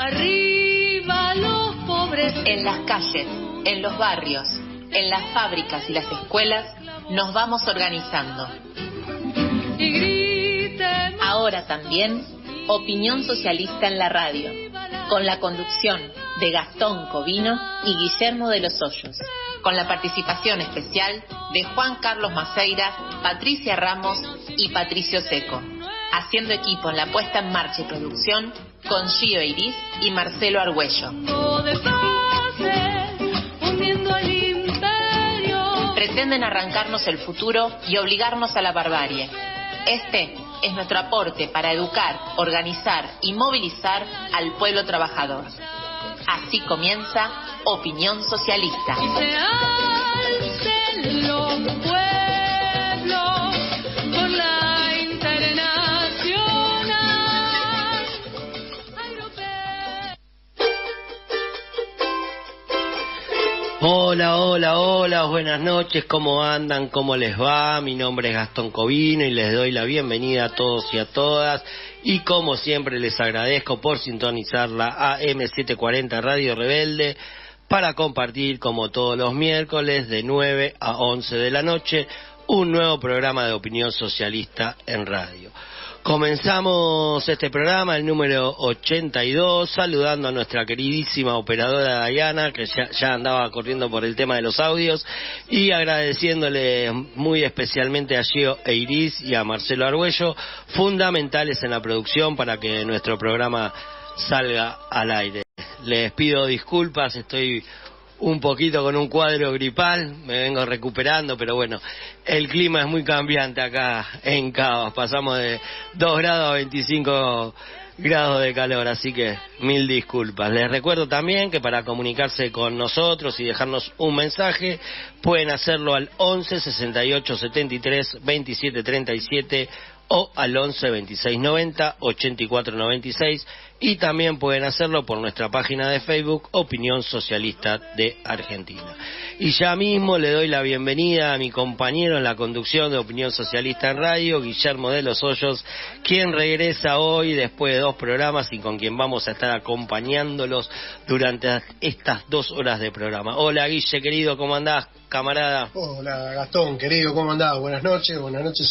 Arriba los pobres. En las calles, en los barrios, en las fábricas y las escuelas, nos vamos organizando. Y gritemos. Ahora también, Opinión Socialista en la radio, con la conducción de Gastón Covino y Guillermo de los Hoyos, con la participación especial de Juan Carlos Maceira, Patricia Ramos y Patricio Seco, haciendo equipo en la puesta en marcha y producción con Gio Eiriz y Marcelo Argüello. Pretenden arrancarnos el futuro y obligarnos a la barbarie. Este es nuestro aporte para educar, organizar y movilizar al pueblo trabajador. Así comienza Opinión Socialista. Y se alcen los pueblos por la internacional. Hola, hola, hola, buenas noches, ¿cómo andan? ¿Cómo les va? Mi nombre es Gastón Covino y les doy la bienvenida a todos y a todas. Y como siempre les agradezco por sintonizar la AM740 Radio Rebelde para compartir, como todos los miércoles, de 9 a 11 de la noche, un nuevo programa de opinión socialista en radio. Comenzamos este programa, el número 82, saludando a nuestra queridísima operadora Diana, que ya andaba corriendo por el tema de los audios, y agradeciéndole muy especialmente a Gio Eiriz y a Marcelo Argüello, fundamentales en la producción para que nuestro programa salga al aire. Les pido disculpas, estoy un poquito con un cuadro gripal, me vengo recuperando, pero bueno, el clima es muy cambiante acá en Cabas, pasamos de 2 grados a 25 grados de calor, así que mil disculpas. Les recuerdo también que para comunicarse con nosotros y dejarnos un mensaje, pueden hacerlo al 11 68 73 27 37 o al 11 26 90 84 96, y también pueden hacerlo por nuestra página de Facebook Opinión Socialista de Argentina. Y ya mismo le doy la bienvenida a mi compañero en la conducción de Opinión Socialista en Radio, Guillermo de los Hoyos, quien regresa hoy después de 2 programas y con quien vamos a estar acompañándolos durante estas 2 horas de programa. Hola Guille, querido, ¿cómo andás, camarada? Hola Gastón, querido, ¿cómo andás? Buenas noches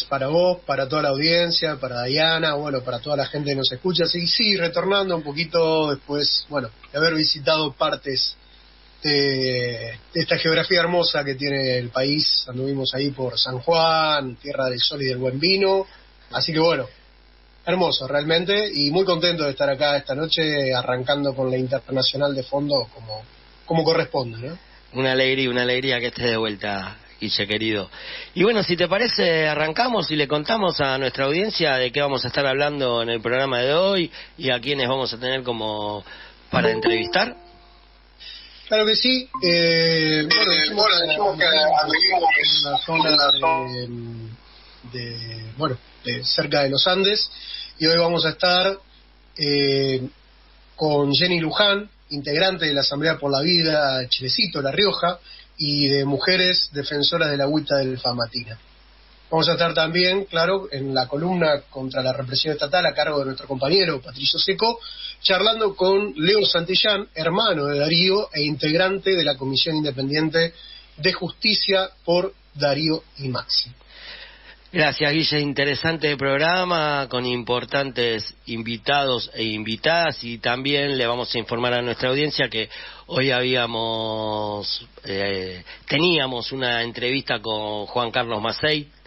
para vos, para toda la audiencia, para Diana, bueno, para toda la gente que nos escucha. Sí, retornando un poquito después, bueno, de haber visitado partes de esta geografía hermosa que tiene el país. Anduvimos ahí por San Juan, tierra del sol y del buen vino, así que bueno, hermoso realmente, y muy contento de estar acá esta noche arrancando con la internacional de fondo como corresponde, ¿no? Una alegría que estés de vuelta, Guille, querido. Y bueno, si te parece, arrancamos y le contamos a nuestra audiencia de qué vamos a estar hablando en el programa de hoy y a quiénes vamos a tener como para entrevistar. Claro que sí. Bueno, decimos que anduvimos en la zona de cerca de los Andes, y hoy vamos a estar con Jenny Luján, integrante de la Asamblea por la Vida Chilecito, La Rioja, y de Mujeres Defensoras de la Agüita del Famatina. Vamos a estar también, claro, en la columna contra la represión estatal a cargo de nuestro compañero Patricio Seco, charlando con Leo Santillán, hermano de Darío e integrante de la Comisión Independiente de Justicia por Darío y Maxi. Gracias, Guille, interesante programa con importantes invitados e invitadas, y también le vamos a informar a nuestra audiencia que hoy teníamos una entrevista con Juan Carlos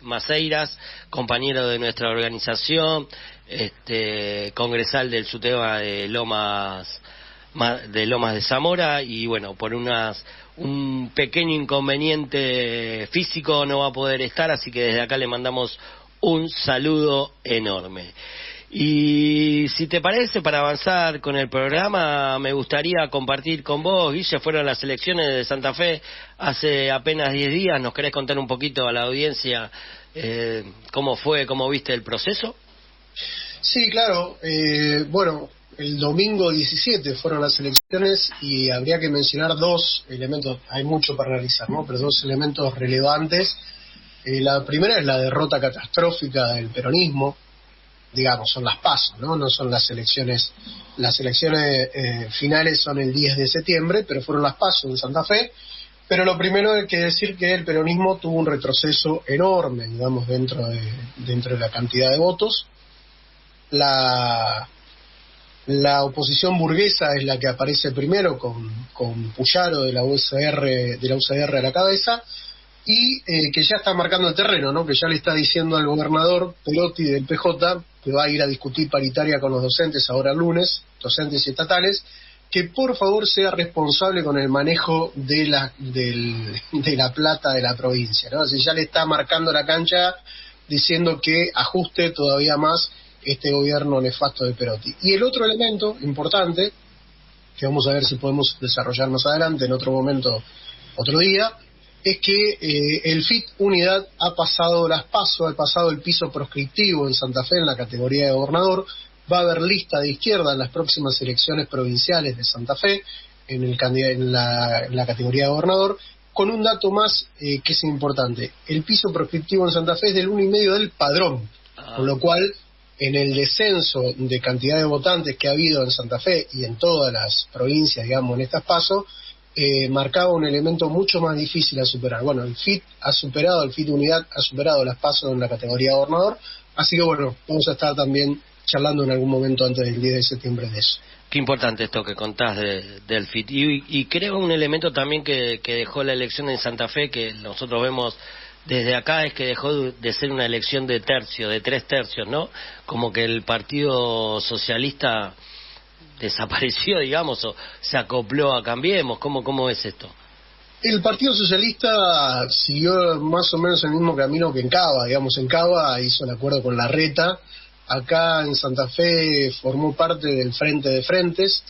Maceiras, compañero de nuestra organización, congresal del SUTEBA de Lomas de Zamora, y bueno, por un pequeño inconveniente físico no va a poder estar, así que desde acá le mandamos un saludo enorme. Y si te parece, para avanzar con el programa, me gustaría compartir con vos, Guille, fueron las elecciones de Santa Fe hace apenas 10 días, ¿nos querés contar un poquito a la audiencia cómo fue, cómo viste el proceso? Sí, claro, bueno, el domingo 17 fueron las elecciones y habría que mencionar 2 elementos, hay mucho para analizar, ¿no? Pero 2 elementos relevantes. La primera es la derrota catastrófica del peronismo, digamos, son las PASO, no son las elecciones. Las elecciones finales son el 10 de septiembre, pero fueron las PASO en Santa Fe. Pero lo primero hay que decir que el peronismo tuvo un retroceso enorme, digamos, dentro de la cantidad de votos. La oposición burguesa es la que aparece primero con Puyaro de la UCR a la cabeza, y que ya está marcando el terreno, ¿no? Que ya le está diciendo al gobernador Perotti del PJ, que va a ir a discutir paritaria con los docentes ahora el lunes, docentes y estatales, que por favor sea responsable con el manejo de la plata de la provincia, ¿no? Así ya le está marcando la cancha diciendo que ajuste todavía más este gobierno nefasto de Perotti. Y el otro elemento importante, que vamos a ver si podemos desarrollar más adelante en otro momento, otro día, es que el FIT Unidad ha pasado las PASO, ha pasado el piso proscriptivo en Santa Fe en la categoría de gobernador. Va a haber lista de izquierda en las próximas elecciones provinciales de Santa Fe en la categoría de gobernador, con un dato más que es importante. El piso proscriptivo en Santa Fe es del 1,5 del padrón, con lo cual en el descenso de cantidad de votantes que ha habido en Santa Fe y en todas las provincias, digamos, en estas PASO, marcaba un elemento mucho más difícil a superar. Bueno, el FIT Unidad ha superado las PASO en la categoría de gobernador, así que bueno, vamos a estar también charlando en algún momento antes del 10 de septiembre de eso. Qué importante esto que contás del FIT. Y creo un elemento también que dejó la elección en Santa Fe, que nosotros vemos desde acá, es que dejó de ser una elección de 3 tercios, ¿no? Como que el Partido Socialista desapareció, digamos, o se acopló a Cambiemos. ¿Cómo es esto? El Partido Socialista siguió más o menos el mismo camino que en Cava, digamos. En Cava hizo el acuerdo con Larreta. Acá en Santa Fe formó parte del Frente de Frentes,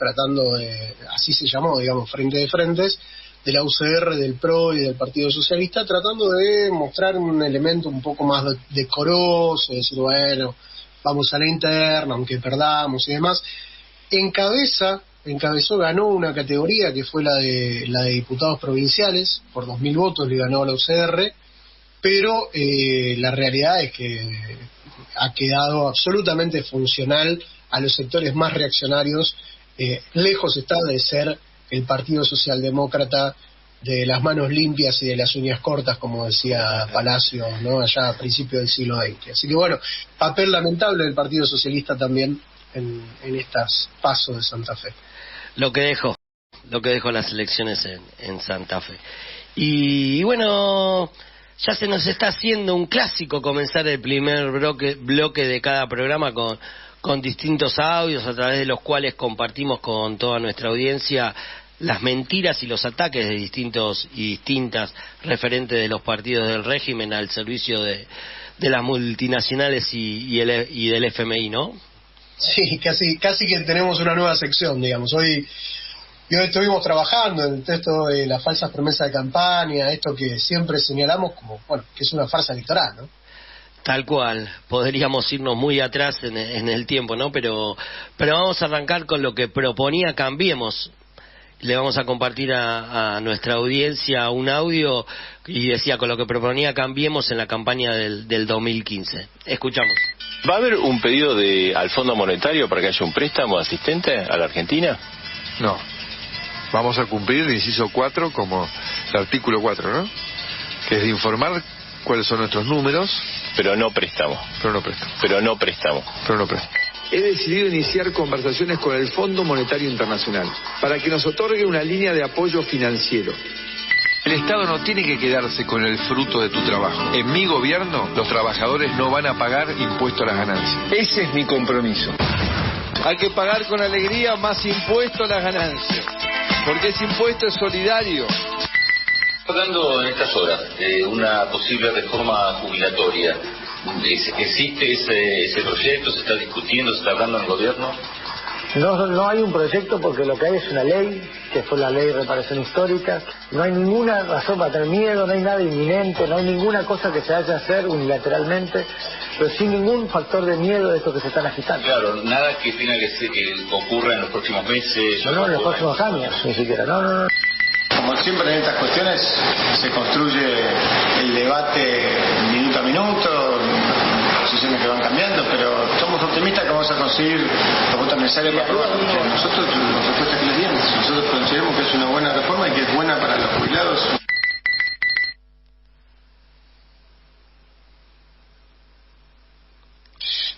así se llamó, digamos, Frente de Frentes, de la UCR, del PRO y del Partido Socialista, tratando de mostrar un elemento un poco más decoroso, decir, bueno, vamos a la interna, aunque perdamos y demás. Ganó una categoría que fue la de diputados provinciales, por 2.000 votos le ganó a la UCR, pero la realidad es que ha quedado absolutamente funcional a los sectores más reaccionarios, lejos está de ser el Partido Socialdemócrata de las manos limpias y de las uñas cortas, como decía Palacio, ¿no? Allá a principios del siglo XX. Así que bueno, papel lamentable del Partido Socialista también en estas PASO de Santa Fe. Lo que dejó las elecciones en Santa Fe. Y bueno, ya se nos está haciendo un clásico comenzar el primer bloque de cada programa con distintos audios a través de los cuales compartimos con toda nuestra audiencia las mentiras y los ataques de distintos y distintas referentes de los partidos del régimen al servicio de las multinacionales y del FMI, ¿no? Sí, casi que tenemos una nueva sección, digamos. Hoy estuvimos trabajando en el texto de las falsas promesas de campaña, esto que siempre señalamos como, bueno, que es una farsa electoral, ¿no? Tal cual, podríamos irnos muy atrás en el tiempo, ¿no? Pero vamos a arrancar con lo que proponía Cambiemos. Le vamos a compartir a nuestra audiencia un audio y decía con lo que proponía Cambiemos en la campaña del 2015. Escuchamos. ¿Va a haber un pedido al Fondo Monetario para que haya un préstamo asistente a la Argentina? No. Vamos a cumplir el inciso 4 como el artículo 4, ¿no? Que es de informar cuáles son nuestros números. Pero no préstamo. He decidido iniciar conversaciones con el Fondo Monetario Internacional para que nos otorgue una línea de apoyo financiero. El Estado no tiene que quedarse con el fruto de tu trabajo. En mi gobierno, los trabajadores no van a pagar impuesto a las ganancias. Ese es mi compromiso. Hay que pagar con alegría más impuesto a las ganancias, porque ese impuesto es solidario. Hablando en estas horas de una posible reforma jubilatoria, ¿existe ese proyecto? ¿Se está discutiendo? ¿Se está hablando en el gobierno? No hay un proyecto porque lo que hay es una ley, que fue la ley de reparación histórica. No hay ninguna razón para tener miedo, no hay nada inminente, no hay ninguna cosa que se haya hacer unilateralmente, pero sin ningún factor de miedo de estos que se están agitando. Claro, nada que tenga que ocurra en los próximos meses. No, en los próximos años, ni siquiera, no. Como siempre en estas cuestiones se construye el debate minuto a minuto, si se situaciones que van cambiando, pero somos optimistas que vamos a conseguir los votos necesarios para aprobar. Nosotros, la respuesta que le dimos, nosotros consideramos que es una buena reforma y que es buena para los jubilados.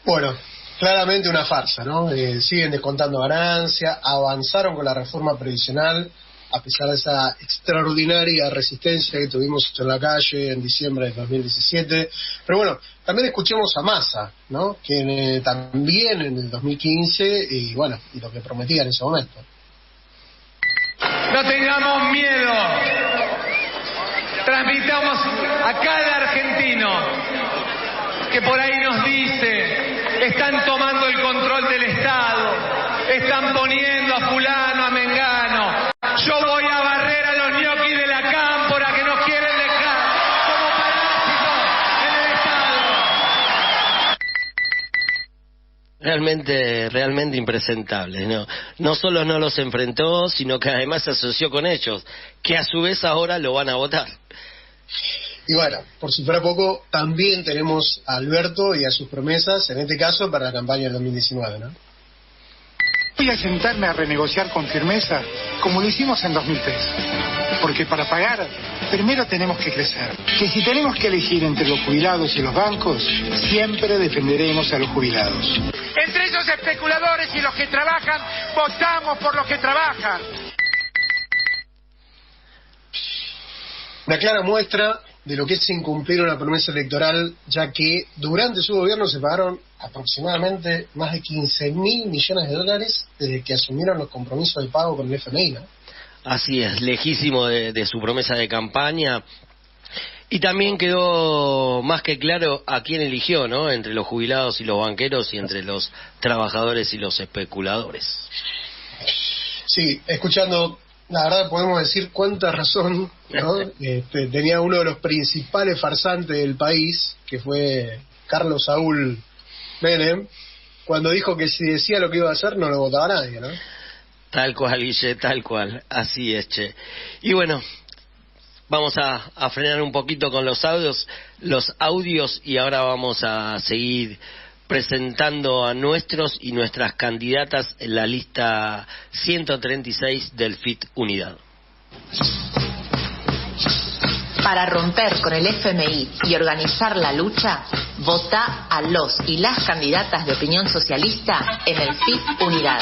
Bueno, claramente una farsa, ¿no? Siguen descontando ganancias, avanzaron con la reforma previsional, a pesar de esa extraordinaria resistencia que tuvimos en la calle en diciembre de 2017. Pero bueno, también escuchemos a Massa, ¿no? Que también en el 2015, y bueno, y lo que prometía en ese momento. No tengamos miedo. Transmitamos a cada argentino que por ahí nos dice: están tomando el control del Estado, están poniendo a fulano, a mengano. Yo voy a barrer a los ñoquis de la cámpora que nos quieren dejar como parásitos en el Estado. Realmente impresentables, ¿no? No solo no los enfrentó, sino que además se asoció con ellos, que a su vez ahora lo van a votar. Y bueno, por si fuera poco, también tenemos a Alberto y a sus promesas, en este caso para la campaña del 2019, ¿no? Voy a sentarme a renegociar con firmeza, como lo hicimos en 2003. Porque para pagar, primero tenemos que crecer. Que si tenemos que elegir entre los jubilados y los bancos, siempre defenderemos a los jubilados. Entre esos especuladores y los que trabajan, votamos por los que trabajan. Una clara muestra de lo que es incumplir una promesa electoral, ya que durante su gobierno se pagaron aproximadamente más de 15.000 millones de dólares desde que asumieron los compromisos de pago con el FMI, ¿no? Así es, lejísimo de su promesa de campaña. Y también quedó más que claro a quién eligió, ¿no? Entre los jubilados y los banqueros y entre los trabajadores y los especuladores. Sí, escuchando, la verdad podemos decir cuánta razón, ¿no? Tenía uno de los principales farsantes del país, que fue Carlos Saúl Menem, cuando dijo que si decía lo que iba a hacer no lo votaba nadie, ¿no? Tal cual, Guille, tal cual, así es, che. Y bueno, vamos a frenar un poquito con los audios y ahora vamos a seguir presentando a nuestros y nuestras candidatas en la lista 136 del FIT Unidad. Para romper con el FMI y organizar la lucha, vota a los y las candidatas de Opinión Socialista en el FIT Unidad.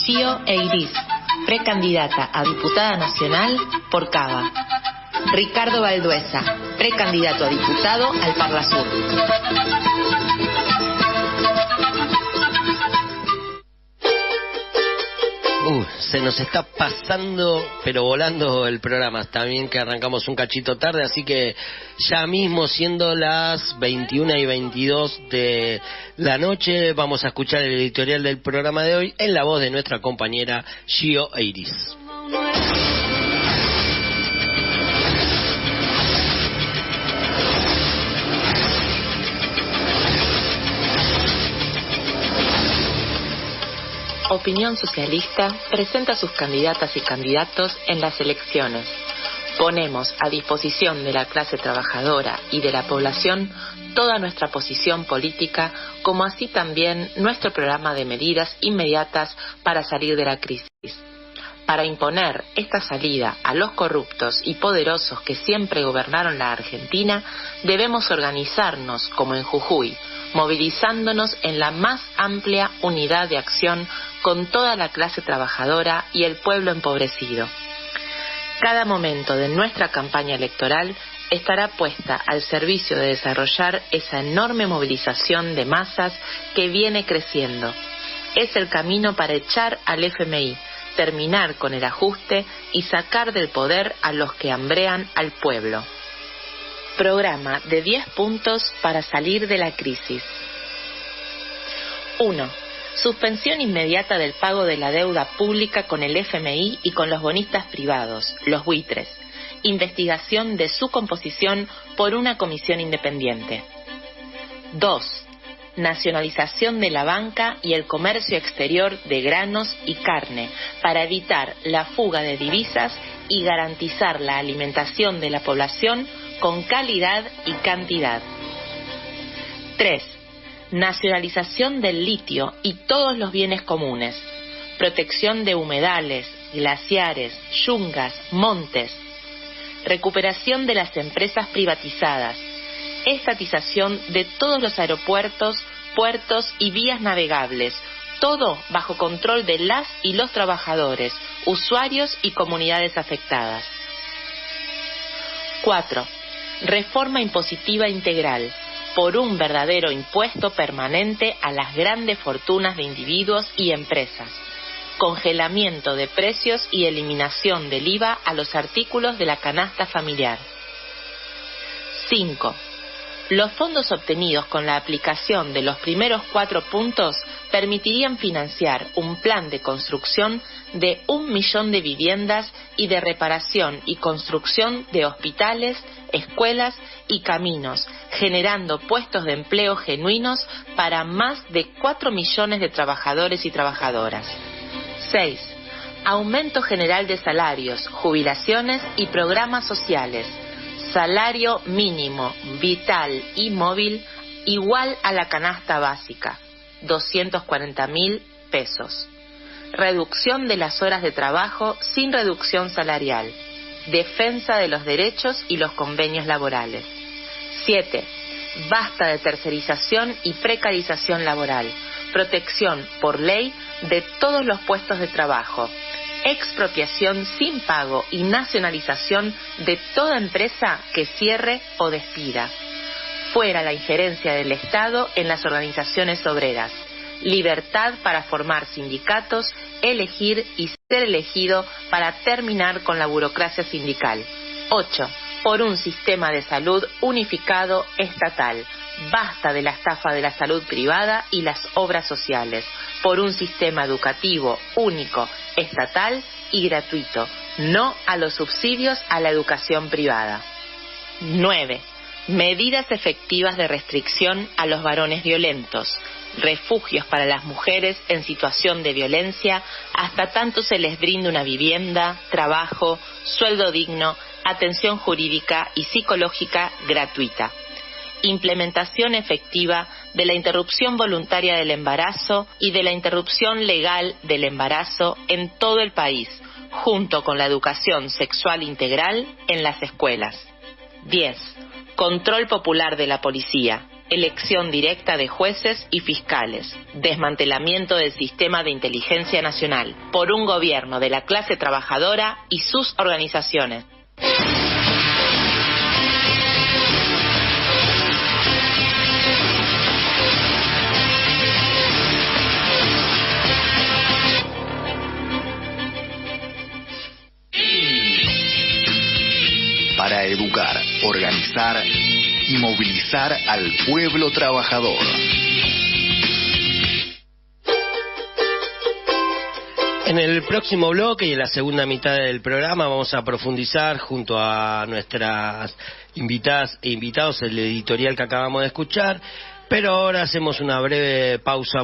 Gio Eiris, precandidata a diputada nacional por Cava. Ricardo Balduesa, precandidato a diputado al Parla Sur. Se nos está pasando, pero volando el programa. También que arrancamos un cachito tarde, así que ya mismo, siendo las 21:22 de la noche, vamos a escuchar el editorial del programa de hoy en la voz de nuestra compañera Gio Eiris. Opinión Socialista presenta a sus candidatas y candidatos en las elecciones. Ponemos a disposición de la clase trabajadora y de la población toda nuestra posición política, como así también nuestro programa de medidas inmediatas para salir de la crisis. Para imponer esta salida a los corruptos y poderosos que siempre gobernaron la Argentina, debemos organizarnos como en Jujuy, movilizándonos en la más amplia unidad de acción con toda la clase trabajadora y el pueblo empobrecido. Cada momento de nuestra campaña electoral estará puesta al servicio de desarrollar esa enorme movilización de masas que viene creciendo. Es el camino para echar al FMI, terminar con el ajuste y sacar del poder a los que hambrean al pueblo. Programa de 10 puntos para salir de la crisis. 1. Suspensión inmediata del pago de la deuda pública con el FMI y con los bonistas privados, los buitres. Investigación de su composición por una comisión independiente. 2. Nacionalización de la banca y el comercio exterior de granos y carne para evitar la fuga de divisas y garantizar la alimentación de la población con calidad y cantidad. 3. Nacionalización del litio y todos los bienes comunes. Protección de humedales, glaciares, yungas, montes. Recuperación de las empresas privatizadas. Estatización de todos los aeropuertos, puertos y vías navegables. Todo bajo control de las y los trabajadores, usuarios y comunidades afectadas. 4. Reforma impositiva integral, por un verdadero impuesto permanente a las grandes fortunas de individuos y empresas. Congelamiento de precios y eliminación del IVA a los artículos de la canasta familiar. 5. Los fondos obtenidos con la aplicación de los primeros 4 puntos permitirían financiar un plan de construcción de 1 millón de viviendas y de reparación y construcción de hospitales, escuelas y caminos, generando puestos de empleo genuinos para más de 4 millones de trabajadores y trabajadoras. 6. Aumento general de salarios, jubilaciones y programas sociales. Salario mínimo, vital y móvil igual a la canasta básica, 240.000 pesos. Reducción de las horas de trabajo sin reducción salarial. Defensa de los derechos y los convenios laborales. 7. Basta de tercerización y precarización laboral. Protección por ley de todos los puestos de trabajo. Expropiación sin pago y nacionalización de toda empresa que cierre o despida. Fuera la injerencia del Estado en las organizaciones obreras. Libertad para formar sindicatos, elegir y ser elegido para terminar con la burocracia sindical. 8. Por un sistema de salud unificado estatal. Basta de la estafa de la salud privada y las obras sociales. Por un sistema educativo único, estatal y gratuito. No a los subsidios a la educación privada. 9. Medidas efectivas de restricción a los varones violentos. Refugios para las mujeres en situación de violencia hasta tanto se les brinde una vivienda, trabajo, sueldo digno, atención jurídica y psicológica gratuita. Implementación efectiva de la interrupción voluntaria del embarazo y de la interrupción legal del embarazo en todo el país, junto con la educación sexual integral en las escuelas. 10. Control popular de la policía. Elección directa de jueces y fiscales. Desmantelamiento del sistema de inteligencia nacional por un gobierno de la clase trabajadora y sus organizaciones. Para educar, organizar y movilizar al pueblo trabajador. En el próximo bloque y en la segunda mitad del programa vamos a profundizar junto a nuestras invitadas e invitados el editorial que acabamos de escuchar, pero ahora hacemos una breve pausa.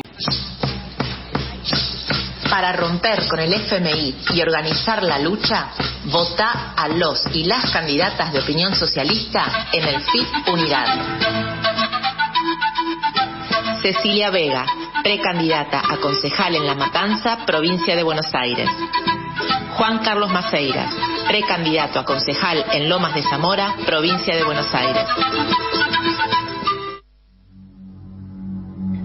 Para romper con el FMI y organizar la lucha, vota a los y las candidatas de Opinión Socialista en el FIP Unidad. Cecilia Vega, precandidata a concejal en La Matanza, provincia de Buenos Aires. Juan Carlos Maceiras, precandidato a concejal en Lomas de Zamora, provincia de Buenos Aires.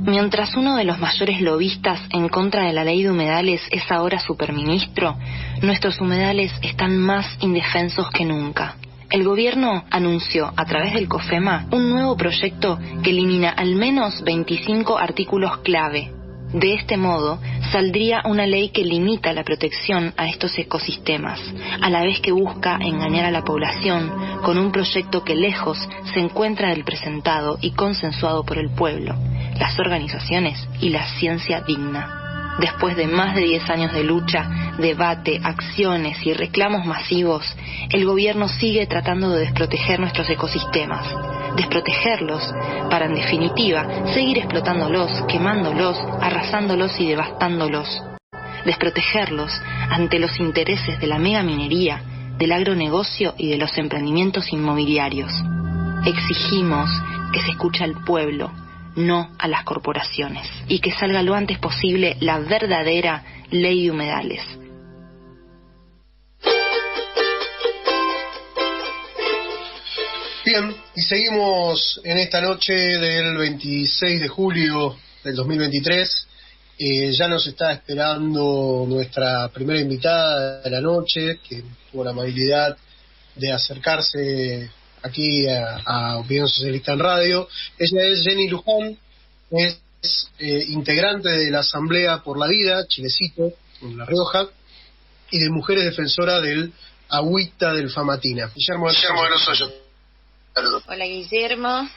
Mientras uno de los mayores lobistas en contra de la ley de humedales es ahora superministro, nuestros humedales están más indefensos que nunca. El gobierno anunció a través del COFEMA un nuevo proyecto que elimina al menos 25 artículos clave. De este modo, saldría una ley que limita la protección a estos ecosistemas, a la vez que busca engañar a la población con un proyecto que lejos se encuentra del presentado y consensuado por el pueblo, las organizaciones y la ciencia digna. Después de más de 10 años de lucha, debate, acciones y reclamos masivos, el gobierno sigue tratando de desproteger nuestros ecosistemas. Desprotegerlos para, en definitiva, seguir explotándolos, quemándolos, arrasándolos y devastándolos. Desprotegerlos ante los intereses de la megaminería, del agronegocio y de los emprendimientos inmobiliarios. Exigimos que se escuche al pueblo, no a las corporaciones, y que salga lo antes posible la verdadera ley de humedales. Bien, y seguimos en esta noche del 26 de julio del 2023. Ya nos está esperando nuestra primera invitada de la noche, que tuvo la amabilidad de acercarse aquí a Opinión Socialista en Radio. Ella es Jenny Luján, es integrante de la Asamblea por la Vida, Chilecito, en La Rioja, y de Mujeres Defensoras del Agüita del Famatina. Guillermo de los Hoyos. Hola Guillermo,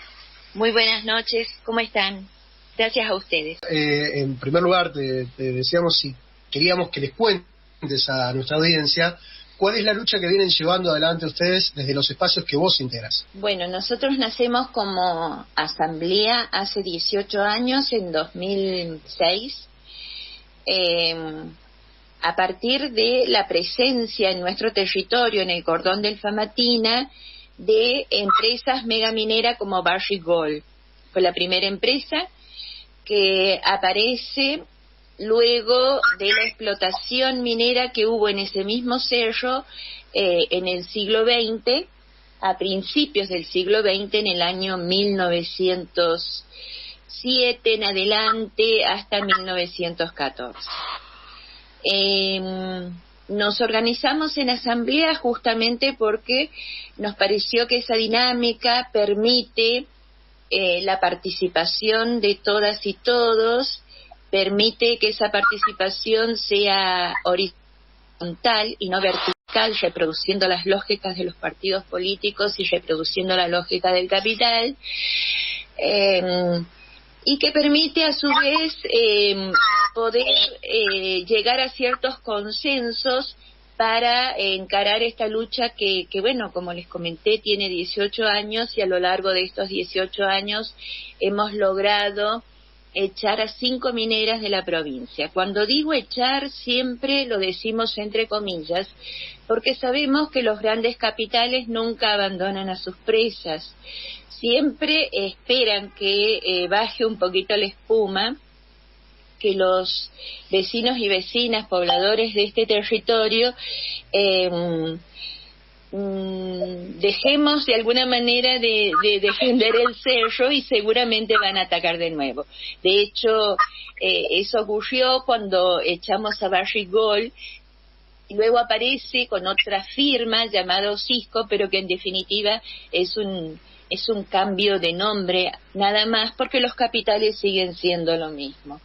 muy buenas noches, ¿cómo están? Gracias a ustedes. En primer lugar, te decíamos si queríamos que les cuentes a nuestra audiencia cuál es la lucha que vienen llevando adelante ustedes desde los espacios que vos integras. Bueno, nosotros nacemos como asamblea hace 18 años, en 2006, a partir de la presencia en nuestro territorio, en el cordón del Famatina, de empresas megamineras como Barrick Gold. Fue la primera empresa que aparece luego de la explotación minera que hubo en ese mismo cerro en el siglo XX, a principios del siglo XX, en el año 1907 en adelante hasta 1914. Nos organizamos en asamblea justamente porque nos pareció que esa dinámica permite la participación de todas y todos, permite que esa participación sea horizontal y no vertical, reproduciendo las lógicas de los partidos políticos y reproduciendo la lógica del capital, y que permite a su vez poder llegar a ciertos consensos para encarar esta lucha que, bueno, como les comenté, tiene 18 años, y a lo largo de estos 18 años hemos logrado echar a 5 mineras de la provincia. Cuando digo echar, siempre lo decimos entre comillas, porque sabemos que los grandes capitales nunca abandonan a sus presas, siempre esperan que baje un poquito la espuma, que los vecinos y vecinas, pobladores de este territorio, dejemos de alguna manera de defender el cerro, y seguramente van a atacar de nuevo. De hecho, eso ocurrió cuando echamos a Barrick Gold. Luego aparece con otra firma llamado Cisco, pero que en definitiva es un cambio de nombre nada más, porque los capitales siguen siendo lo mismo.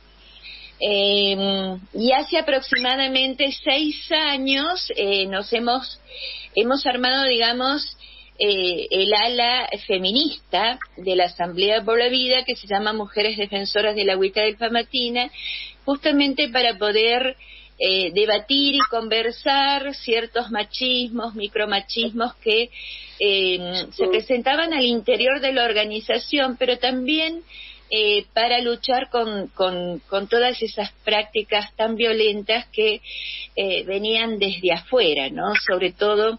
Y hace aproximadamente 6 años hemos armado, digamos, el ala feminista de la Asamblea por la Vida, que se llama Mujeres Defensoras del Agüita del Famatina, justamente para poder debatir y conversar ciertos machismos, micromachismos que se presentaban al interior de la organización, pero también para luchar con todas esas prácticas tan violentas que venían desde afuera, ¿no? Sobre todo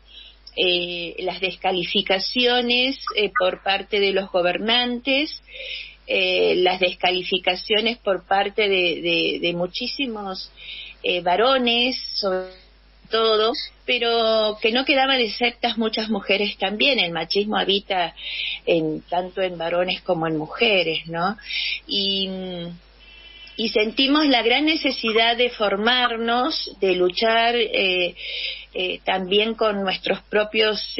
las descalificaciones por parte de los gobernantes, las descalificaciones por parte de muchísimos varones, sobre todo, pero que no quedaban exceptas muchas mujeres también. El machismo habita tanto en varones como en mujeres, ¿no? Y sentimos la gran necesidad de formarnos, de luchar también con nuestros propios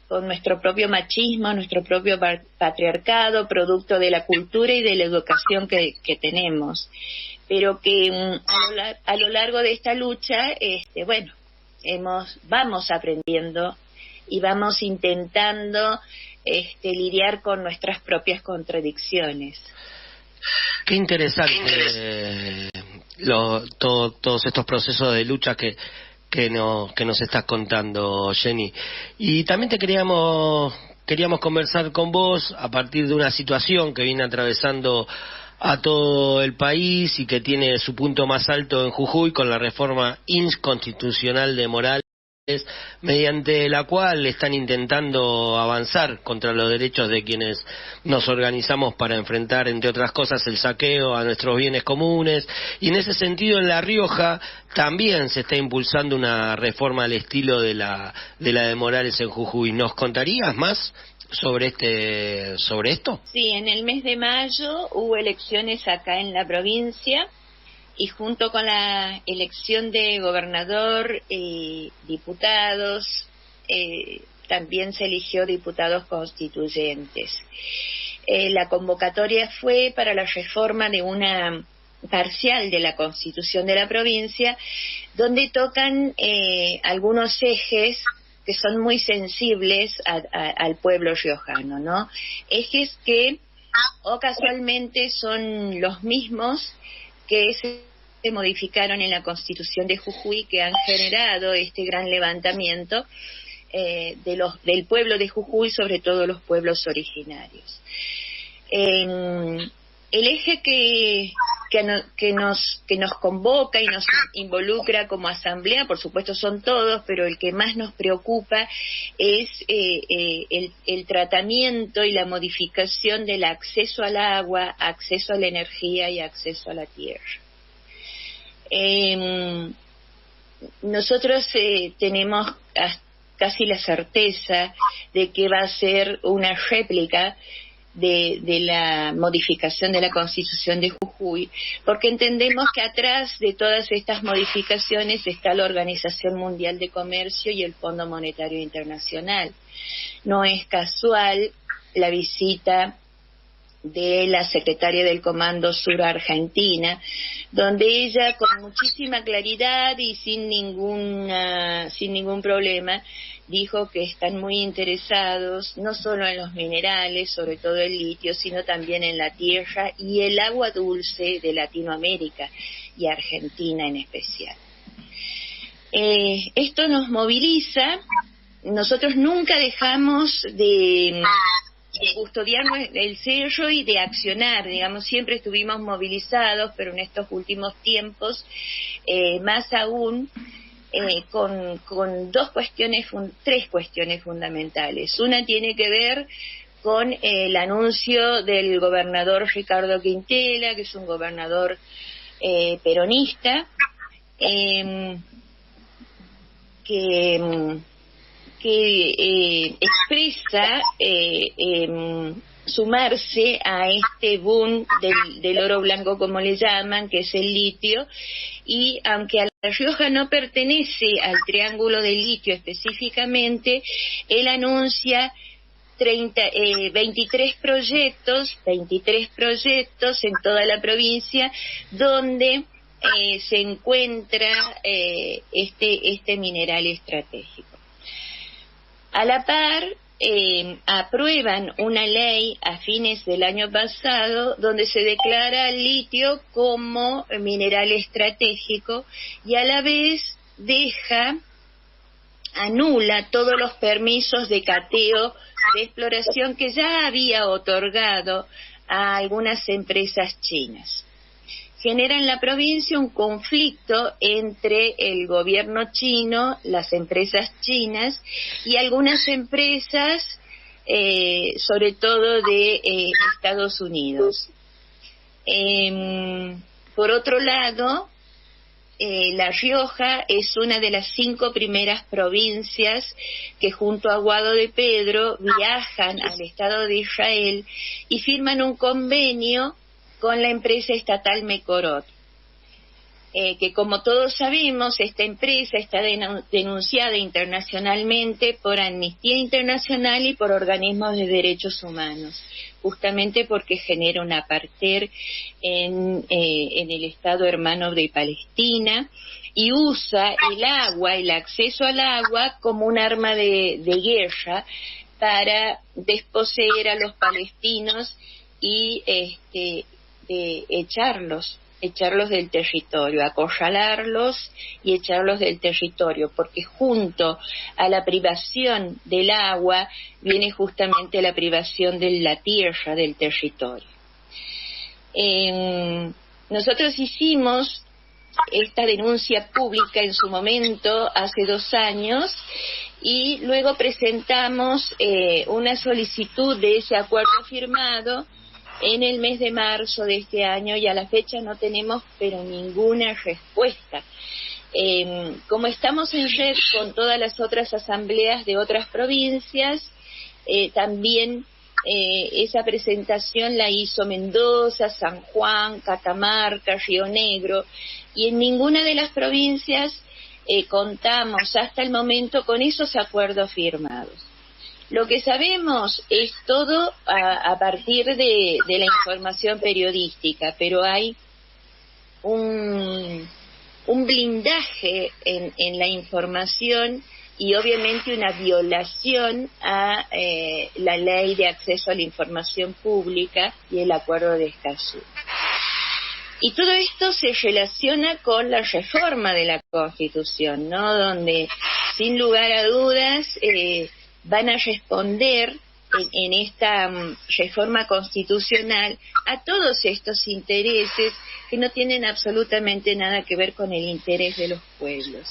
con nuestro propio machismo, nuestro propio patriarcado, producto de la cultura y de la educación que tenemos, pero que a lo largo de esta lucha, bueno, vamos aprendiendo y vamos intentando lidiar con nuestras propias contradicciones. Qué interesante todos estos procesos de lucha que nos estás contando, Jenny. Y también queríamos conversar con vos a partir de una situación que viene atravesando a todo el país y que tiene su punto más alto en Jujuy con la reforma inconstitucional de Morales mediante la cual están intentando avanzar contra los derechos de quienes nos organizamos para enfrentar, entre otras cosas, el saqueo a nuestros bienes comunes. Y en ese sentido, en La Rioja también se está impulsando una reforma al estilo de la de Morales en Jujuy. ¿Nos contarías más sobre esto? Sí, en el mes de mayo hubo elecciones acá en la provincia, y junto con la elección de gobernador y diputados, también se eligió diputados constituyentes. La convocatoria fue para la reforma de una parcial de la Constitución de la provincia, donde tocan algunos ejes que son muy sensibles al pueblo riojano, ¿no? Ejes que o casualmente son los mismos que se modificaron en la Constitución de Jujuy, que han generado este gran levantamiento del pueblo de Jujuy, sobre todo los pueblos originarios. El eje que nos convoca y nos involucra como asamblea, por supuesto son todos, pero el que más nos preocupa es el tratamiento y la modificación del acceso al agua, acceso a la energía y acceso a la tierra. Nosotros tenemos casi la certeza de que va a ser una réplica de la modificación de la Constitución de Jujuy, porque entendemos que atrás de todas estas modificaciones está la Organización Mundial de Comercio y el Fondo Monetario Internacional. No es casual la visita de la secretaria del Comando Sur a Argentina, donde ella con muchísima claridad y sin ningún problema dijo que están muy interesados no solo en los minerales, sobre todo el litio, sino también en la tierra y el agua dulce de Latinoamérica y Argentina en especial. Esto nos moviliza. Nosotros nunca dejamos de custodiar el sello y de accionar, digamos, siempre estuvimos movilizados, pero en estos últimos tiempos más aún, con tres cuestiones fundamentales. Una tiene que ver con el anuncio del gobernador Ricardo Quintela, que es un gobernador peronista, que expresa sumarse a este boom del oro blanco, como le llaman, que es el litio, y aunque a La Rioja no pertenece al triángulo del litio específicamente, él anuncia 23 proyectos en toda la provincia donde se encuentra este mineral estratégico. A la par, aprueban una ley a fines del año pasado donde se declara el litio como mineral estratégico y a la vez anula todos los permisos de cateo de exploración que ya había otorgado a algunas empresas chinas. Genera en la provincia un conflicto entre el gobierno chino, las empresas chinas y algunas empresas, sobre todo de Estados Unidos. Por otro lado, La Rioja es una de las 5 primeras provincias que junto a Guado de Pedro viajan al Estado de Israel y firman un convenio con la empresa estatal Mekorot, que como todos sabemos, esta empresa está denunciada internacionalmente por Amnistía Internacional y por organismos de derechos humanos, justamente porque genera un apartheid en el Estado hermano de Palestina y usa el agua, el acceso al agua, como un arma de guerra para desposeer a los palestinos y echarlos del territorio, acorralarlos y echarlos del territorio, porque junto a la privación del agua viene justamente la privación de la tierra, del territorio. Nosotros hicimos esta denuncia pública en su momento, hace 2 años, y luego presentamos una solicitud de ese acuerdo firmado en el mes de marzo de este año, y a la fecha no tenemos pero ninguna respuesta. Como estamos en red con todas las otras asambleas de otras provincias, también esa presentación la hizo Mendoza, San Juan, Catamarca, Río Negro, y en ninguna de las provincias contamos hasta el momento con esos acuerdos firmados. Lo que sabemos es todo a partir de la información periodística, pero hay un blindaje en la información y obviamente una violación a la ley de acceso a la información pública y el acuerdo de Escazú. Y todo esto se relaciona con la reforma de la Constitución, ¿no? Donde, sin lugar a dudas, van a responder en esta reforma constitucional a todos estos intereses que no tienen absolutamente nada que ver con el interés de los pueblos.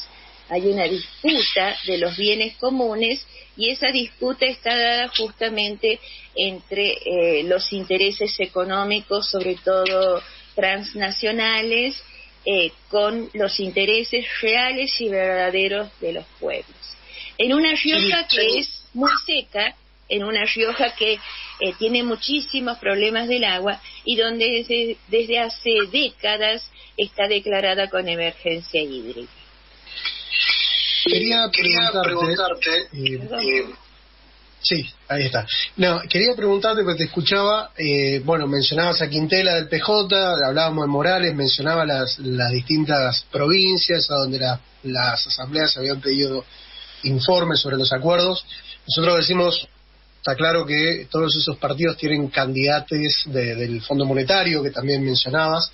Hay una disputa de los bienes comunes y esa disputa está dada justamente entre los intereses económicos, sobre todo transnacionales, con los intereses reales y verdaderos de los pueblos. En una Rioja que es muy seca, en una Rioja que tiene muchísimos problemas del agua y donde desde hace décadas está declarada con emergencia hídrica. Quería preguntarte sí, ahí está. No, quería preguntarte porque te escuchaba, mencionabas a Quintela del PJ, hablábamos de Morales, mencionaba las distintas provincias a donde las asambleas habían pedido informes sobre los acuerdos. Nosotros decimos, está claro que todos esos partidos tienen candidatos del Fondo Monetario, que también mencionabas,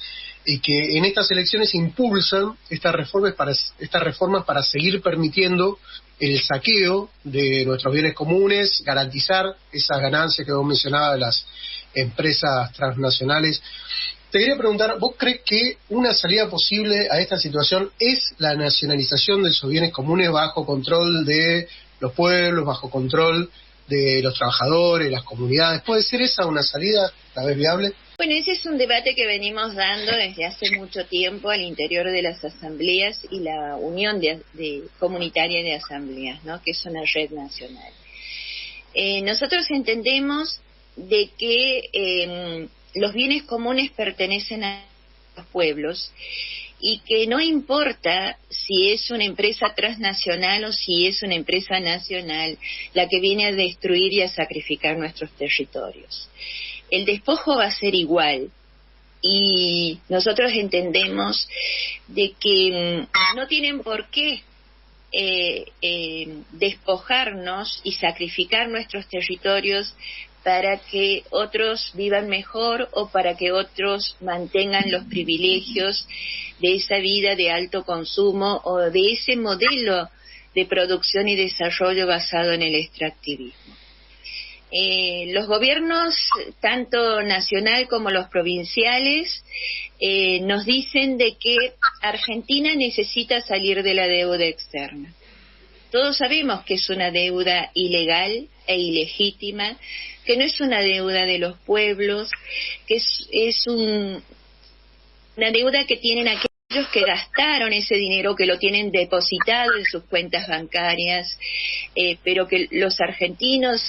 y que en estas elecciones impulsan estas reformas para seguir permitiendo el saqueo de nuestros bienes comunes, garantizar esas ganancias que vos mencionabas de las empresas transnacionales. Te quería preguntar, ¿vos crees que una salida posible a esta situación es la nacionalización de esos bienes comunes bajo control de los pueblos, bajo control de los trabajadores, las comunidades? ¿Puede ser esa una salida, la vez viable? Bueno, ese es un debate que venimos dando desde hace mucho tiempo al interior de las asambleas y la Unión Comunitaria de Asambleas, ¿no?, que es una red nacional. Nosotros entendemos de que los bienes comunes pertenecen a los pueblos y que no importa si es una empresa transnacional o si es una empresa nacional la que viene a destruir y a sacrificar nuestros territorios. El despojo va a ser igual y nosotros entendemos de que no tienen por qué despojarnos y sacrificar nuestros territorios para que otros vivan mejor o para que otros mantengan los privilegios de esa vida de alto consumo o de ese modelo de producción y desarrollo basado en el extractivismo. Los gobiernos, tanto nacional como los provinciales, nos dicen de que Argentina necesita salir de la deuda externa. Todos sabemos que es una deuda ilegal e ilegítima, que no es una deuda de los pueblos, que es una deuda que tienen aquellos que gastaron ese dinero, que lo tienen depositado en sus cuentas bancarias, pero que los argentinos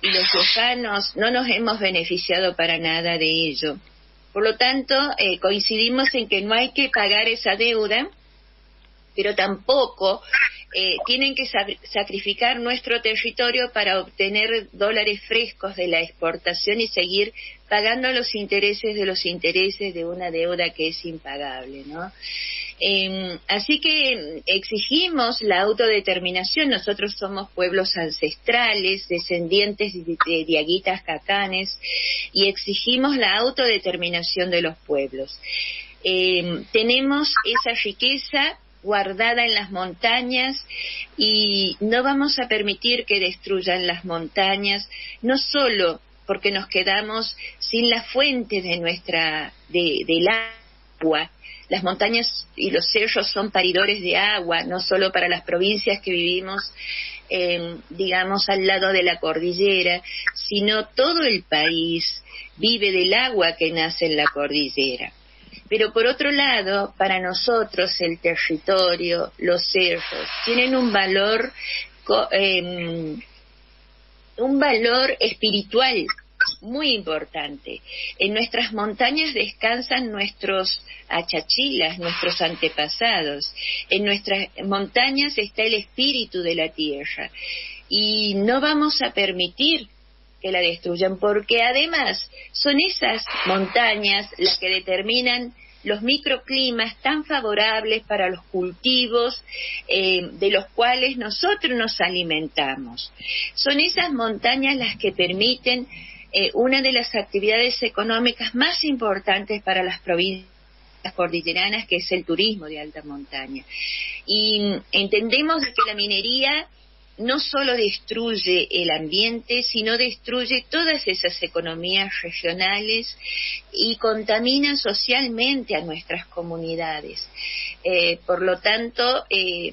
y los riojanos no nos hemos beneficiado para nada de ello. Por lo tanto, coincidimos en que no hay que pagar esa deuda, pero tampoco tienen que sacrificar nuestro territorio para obtener dólares frescos de la exportación y seguir pagando los intereses de una deuda que es impagable, ¿no? Así que exigimos la autodeterminación. Nosotros somos pueblos ancestrales, descendientes de diaguitas cacanes, y exigimos la autodeterminación de los pueblos. Tenemos esa riqueza guardada en las montañas y no vamos a permitir que destruyan las montañas, no solo porque nos quedamos sin la fuente del agua, las montañas y los cerros son paridores de agua, no solo para las provincias que vivimos, digamos, al lado de la cordillera, sino todo el país vive del agua que nace en la cordillera. Pero por otro lado, para nosotros el territorio, los cerros, tienen un valor espiritual muy importante. En nuestras montañas descansan nuestros achachilas, nuestros antepasados. En nuestras montañas está el espíritu de la tierra. Y no vamos a permitir que la destruyan, porque además son esas montañas las que determinan los microclimas tan favorables para los cultivos de los cuales nosotros nos alimentamos. Son esas montañas las que permiten una de las actividades económicas más importantes para las provincias cordilleranas, que es el turismo de alta montaña. Y entendemos que la minería no solo destruye el ambiente, sino destruye todas esas economías regionales y contamina socialmente a nuestras comunidades. Por lo tanto,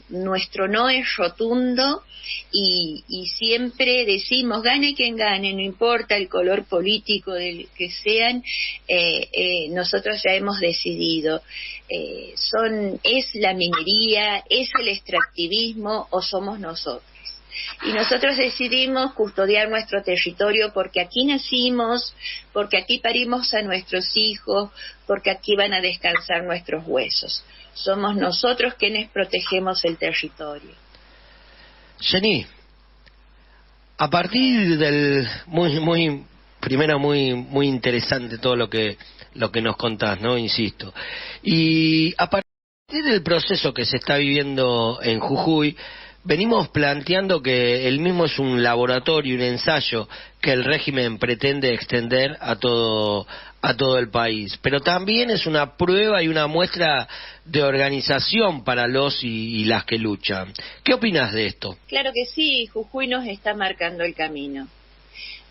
nuestro no es rotundo y siempre decimos, gane quien gane, no importa el color político del que sean, nosotros ya hemos decidido, es la minería, es el extractivismo o somos nosotros. Y nosotros decidimos custodiar nuestro territorio porque aquí nacimos, porque aquí parimos a nuestros hijos, porque aquí van a descansar nuestros huesos. Somos nosotros quienes protegemos el territorio. Jenny, a partir del primero muy interesante todo lo que nos contás, ¿no? Insisto. Y a partir del proceso que se está viviendo en Jujuy, venimos planteando que el mismo es un laboratorio, un ensayo que el régimen pretende extender a todo el país, pero también es una prueba y una muestra de organización para los y las que luchan. ¿Qué opinas de esto? Claro que sí, Jujuy nos está marcando el camino.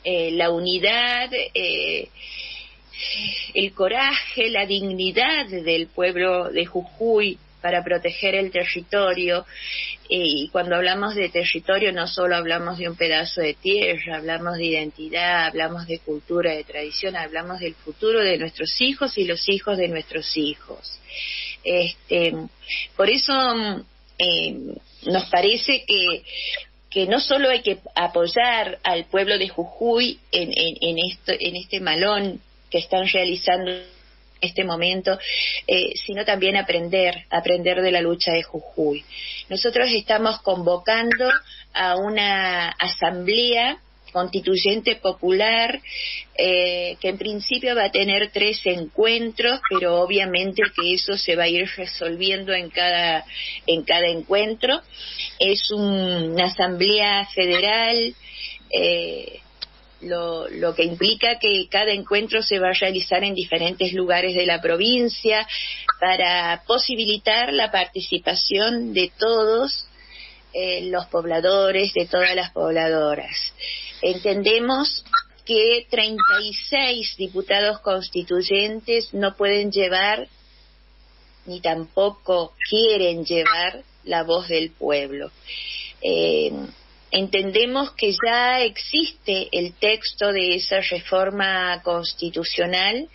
La unidad, el coraje, la dignidad del pueblo de Jujuy para proteger el territorio, y cuando hablamos de territorio no solo hablamos de un pedazo de tierra, hablamos de identidad, hablamos de cultura, de tradición, hablamos del futuro de nuestros hijos y los hijos de nuestros hijos. Por eso nos parece que no solo hay que apoyar al pueblo de Jujuy en este malón que están realizando este momento, sino también aprender de la lucha de Jujuy. Nosotros estamos convocando a una asamblea constituyente popular que en principio va a tener 3 encuentros, pero obviamente que eso se va a ir resolviendo en cada encuentro. Es una asamblea federal, lo que implica que cada encuentro se va a realizar en diferentes lugares de la provincia para posibilitar la participación de todos los pobladores, de todas las pobladoras. Entendemos que 36 diputados constituyentes no pueden llevar, ni tampoco quieren llevar, la voz del pueblo. Entendemos que ya existe el texto de esa reforma constitucional.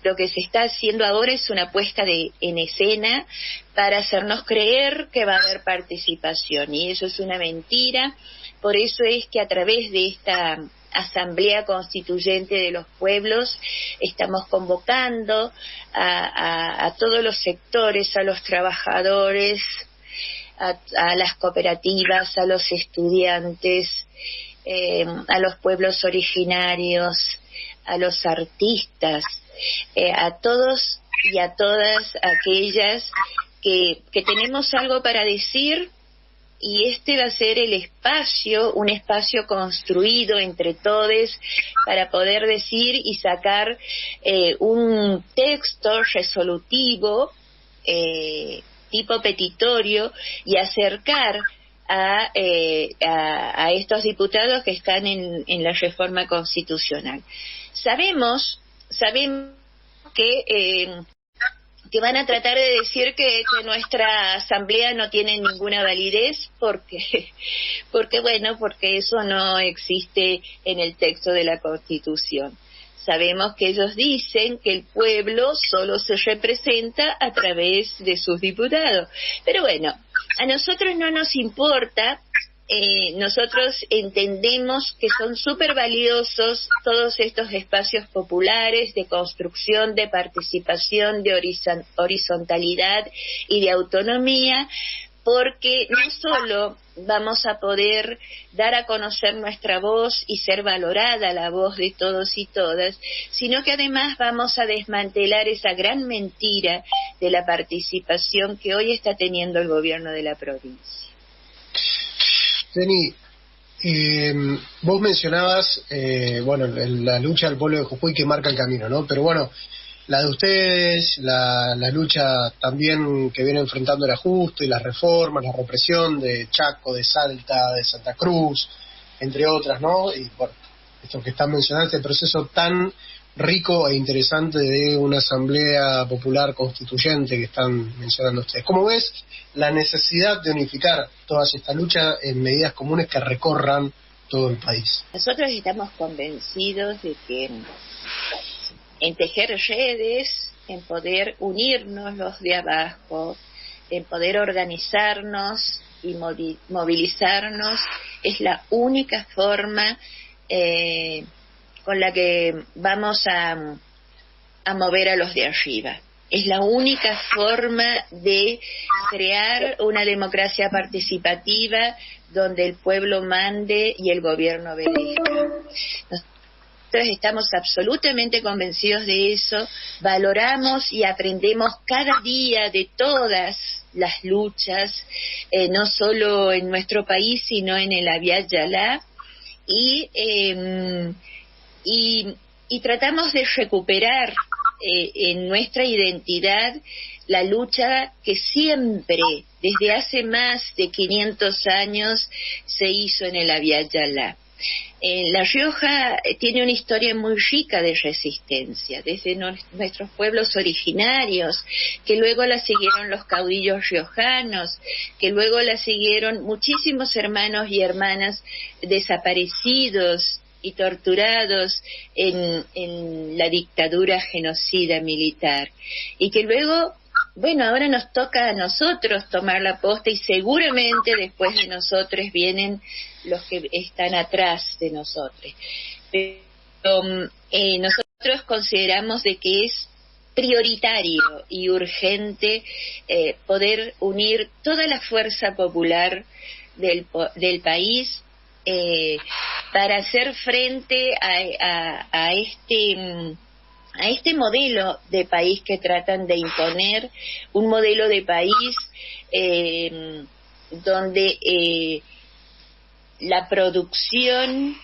Lo que se está haciendo ahora es una puesta en escena para hacernos creer que va a haber participación, y eso es una mentira. Por eso es que a través de esta Asamblea Constituyente de los Pueblos estamos convocando a todos los sectores, a los trabajadores, a las cooperativas, a los estudiantes, a los pueblos originarios, a los artistas, a todos y a todas aquellas que tenemos algo para decir, y este va a ser un espacio construido entre todos para poder decir y sacar un texto resolutivo tipo petitorio y acercar a estos diputados que están en la reforma constitucional. Sabemos que que van a tratar de decir que nuestra asamblea no tiene ninguna validez porque eso no existe en el texto de la Constitución. Sabemos que ellos dicen que el pueblo solo se representa a través de sus diputados. Pero bueno, a nosotros no nos importa. Nosotros entendemos que son súper valiosos todos estos espacios populares de construcción, de participación, de horizontalidad y de autonomía, porque no solo vamos a poder dar a conocer nuestra voz y ser valorada la voz de todos y todas, sino que además vamos a desmantelar esa gran mentira de la participación que hoy está teniendo el gobierno de la provincia. Jenny, vos mencionabas, la lucha del pueblo de Jujuy que marca el camino, ¿no? Pero bueno, la de ustedes, la lucha también que viene enfrentando el ajuste y las reformas, la represión de Chaco, de Salta, de Santa Cruz, entre otras, ¿no? Y bueno, esto que están mencionando, este proceso tan rico e interesante de una asamblea popular constituyente que están mencionando ustedes. ¿Cómo ves la necesidad de unificar toda esta lucha en medidas comunes que recorran todo el país? Nosotros estamos convencidos de que en tejer redes, en poder unirnos los de abajo, en poder organizarnos y movilizarnos, es la única forma con la que vamos a mover a los de arriba. Es la única forma de crear una democracia participativa donde el pueblo mande y el gobierno obedezca. Nosotros estamos absolutamente convencidos de eso, valoramos y aprendemos cada día de todas las luchas, no solo en nuestro país, sino en el Abya Yala, y tratamos de recuperar en nuestra identidad la lucha que siempre, desde hace más de 500 años, se hizo en el Abya Yala. La Rioja tiene una historia muy rica de resistencia, desde nuestros pueblos originarios, que luego la siguieron los caudillos riojanos, que luego la siguieron muchísimos hermanos y hermanas desaparecidos y torturados en la dictadura genocida militar, y que luego, bueno, ahora nos toca a nosotros tomar la posta, y seguramente después de nosotros vienen los que están atrás de nosotros. Pero nosotros consideramos de que es prioritario y urgente poder unir toda la fuerza popular del país para hacer frente a este modelo de país que tratan de imponer, un modelo de país donde la producción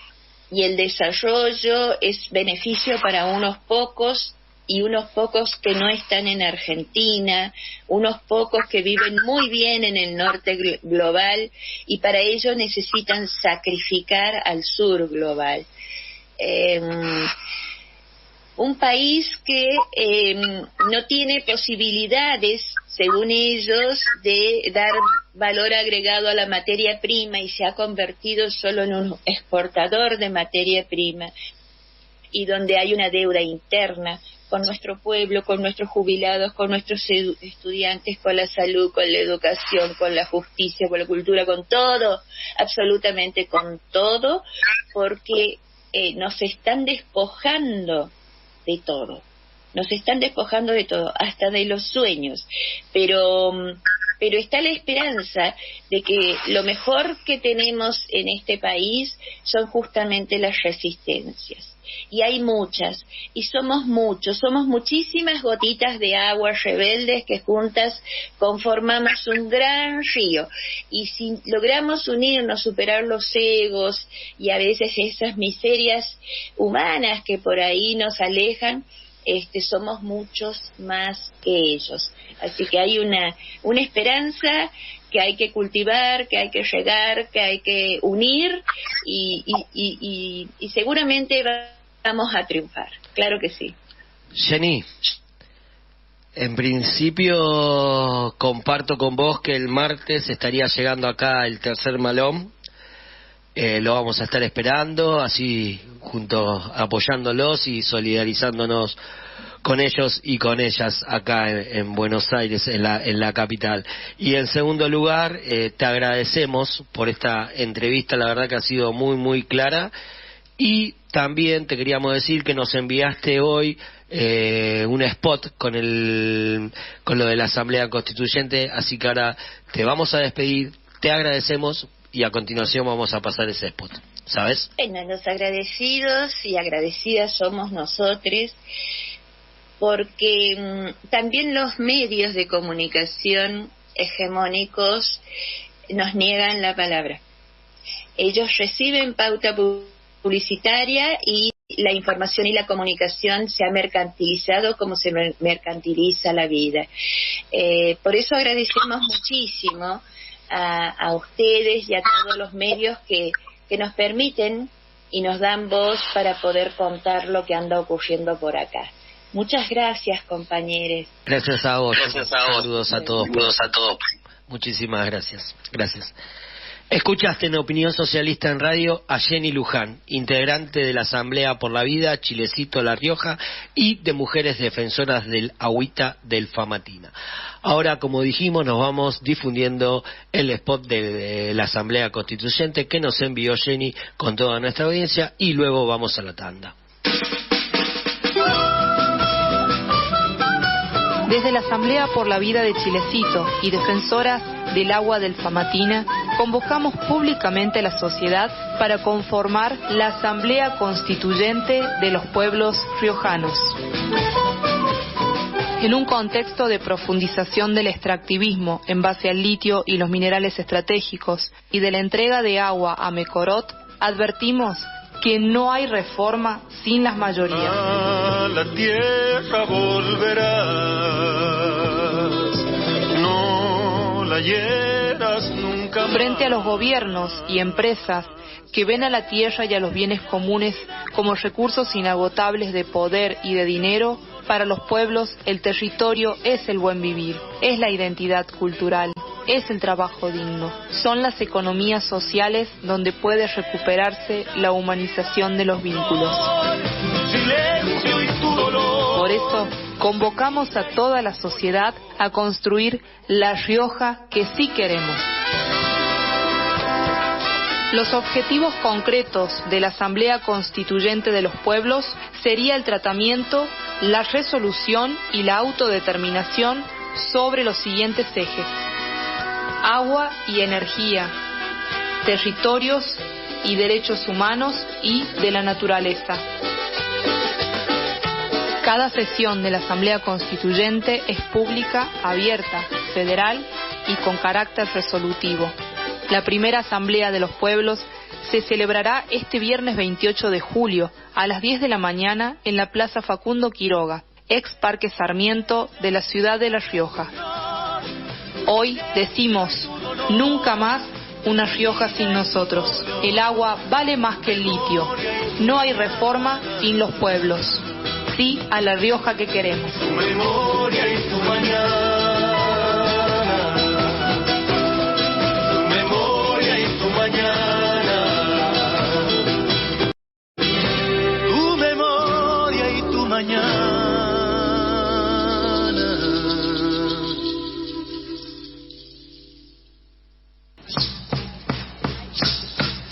y el desarrollo es beneficio para unos pocos, y unos pocos que no están en Argentina, unos pocos que viven muy bien en el norte global, y para ello necesitan sacrificar al sur global. Un país que no tiene posibilidades, según ellos, de dar valor agregado a la materia prima, y se ha convertido solo en un exportador de materia prima, y donde hay una deuda interna con nuestro pueblo, con nuestros jubilados, con nuestros estudiantes, con la salud, con la educación, con la justicia, con la cultura, con todo, absolutamente con todo, porque nos están despojando de todo. Nos están despojando de todo, hasta de los sueños. Pero está la esperanza de que lo mejor que tenemos en este país son justamente las resistencias. Y hay muchas, y somos muchos, somos muchísimas gotitas de agua rebeldes que juntas conformamos un gran río. Y si logramos unirnos, superar los egos y a veces esas miserias humanas que por ahí nos alejan, somos muchos más que ellos. Así que hay una esperanza que hay que cultivar, que hay que regar, que hay que unir, y seguramente vamos a triunfar, claro que sí. Jenny, En principio comparto con vos que el martes estaría llegando acá el tercer malón. Lo vamos a estar esperando, así apoyándolos y solidarizándonos con ellos y con ellas acá en Buenos Aires, en la capital. Y en segundo lugar, te agradecemos por esta entrevista, la verdad que ha sido muy, muy clara. Y también te queríamos decir que nos enviaste hoy un spot con lo de la Asamblea Constituyente, así que ahora te vamos a despedir, te agradecemos y a continuación vamos a pasar ese spot, ¿sabes? Bueno, los agradecidos y agradecidas somos nosotros, porque también los medios de comunicación hegemónicos nos niegan la palabra. Ellos reciben pauta publicitaria y la información y la comunicación se ha mercantilizado como se mercantiliza la vida. Por eso agradecemos muchísimo a ustedes y a todos los medios que nos permiten y nos dan voz para poder contar lo que anda ocurriendo por acá. Muchas gracias, compañeros. Gracias a vos. Saludos a todos. Muchísimas gracias. Escuchaste en Opinión Socialista en Radio a Jenny Luján, integrante de la Asamblea por la Vida, Chilecito La Rioja, y de Mujeres Defensoras del Agüita del Famatina. Ahora, como dijimos, nos vamos difundiendo el spot de la Asamblea Constituyente que nos envió Jenny con toda nuestra audiencia y luego vamos a la tanda. Desde la Asamblea por la Vida de Chilecito y Defensoras del Agua del Famatina, convocamos públicamente a la sociedad para conformar la Asamblea Constituyente de los Pueblos Riojanos. En un contexto de profundización del extractivismo en base al litio y los minerales estratégicos y de la entrega de agua a Mecorot, advertimos que no hay reforma sin las mayorías. A la tierra volverás, no la hieras nunca más. Frente a los gobiernos y empresas que ven a la tierra y a los bienes comunes como recursos inagotables de poder y de dinero, para los pueblos el territorio es el buen vivir, es la identidad cultural, es el trabajo digno, son las economías sociales donde puede recuperarse la humanización de los vínculos. Por eso, convocamos a toda la sociedad a construir la Rioja que sí queremos. Los objetivos concretos de la Asamblea Constituyente de los Pueblos sería el tratamiento, la resolución y la autodeterminación sobre los siguientes ejes: agua y energía, territorios y derechos humanos y de la naturaleza. Cada sesión de la Asamblea Constituyente es pública, abierta, federal y con carácter resolutivo. La primera Asamblea de los Pueblos se celebrará este viernes 28 de julio a las 10 de la mañana en la Plaza Facundo Quiroga, ex Parque Sarmiento de la ciudad de La Rioja. Hoy decimos, nunca más una Rioja sin nosotros. El agua vale más que el litio. No hay reforma sin los pueblos. Sí a la Rioja que queremos. Tu memoria y tu mañana. Tu memoria y tu mañana.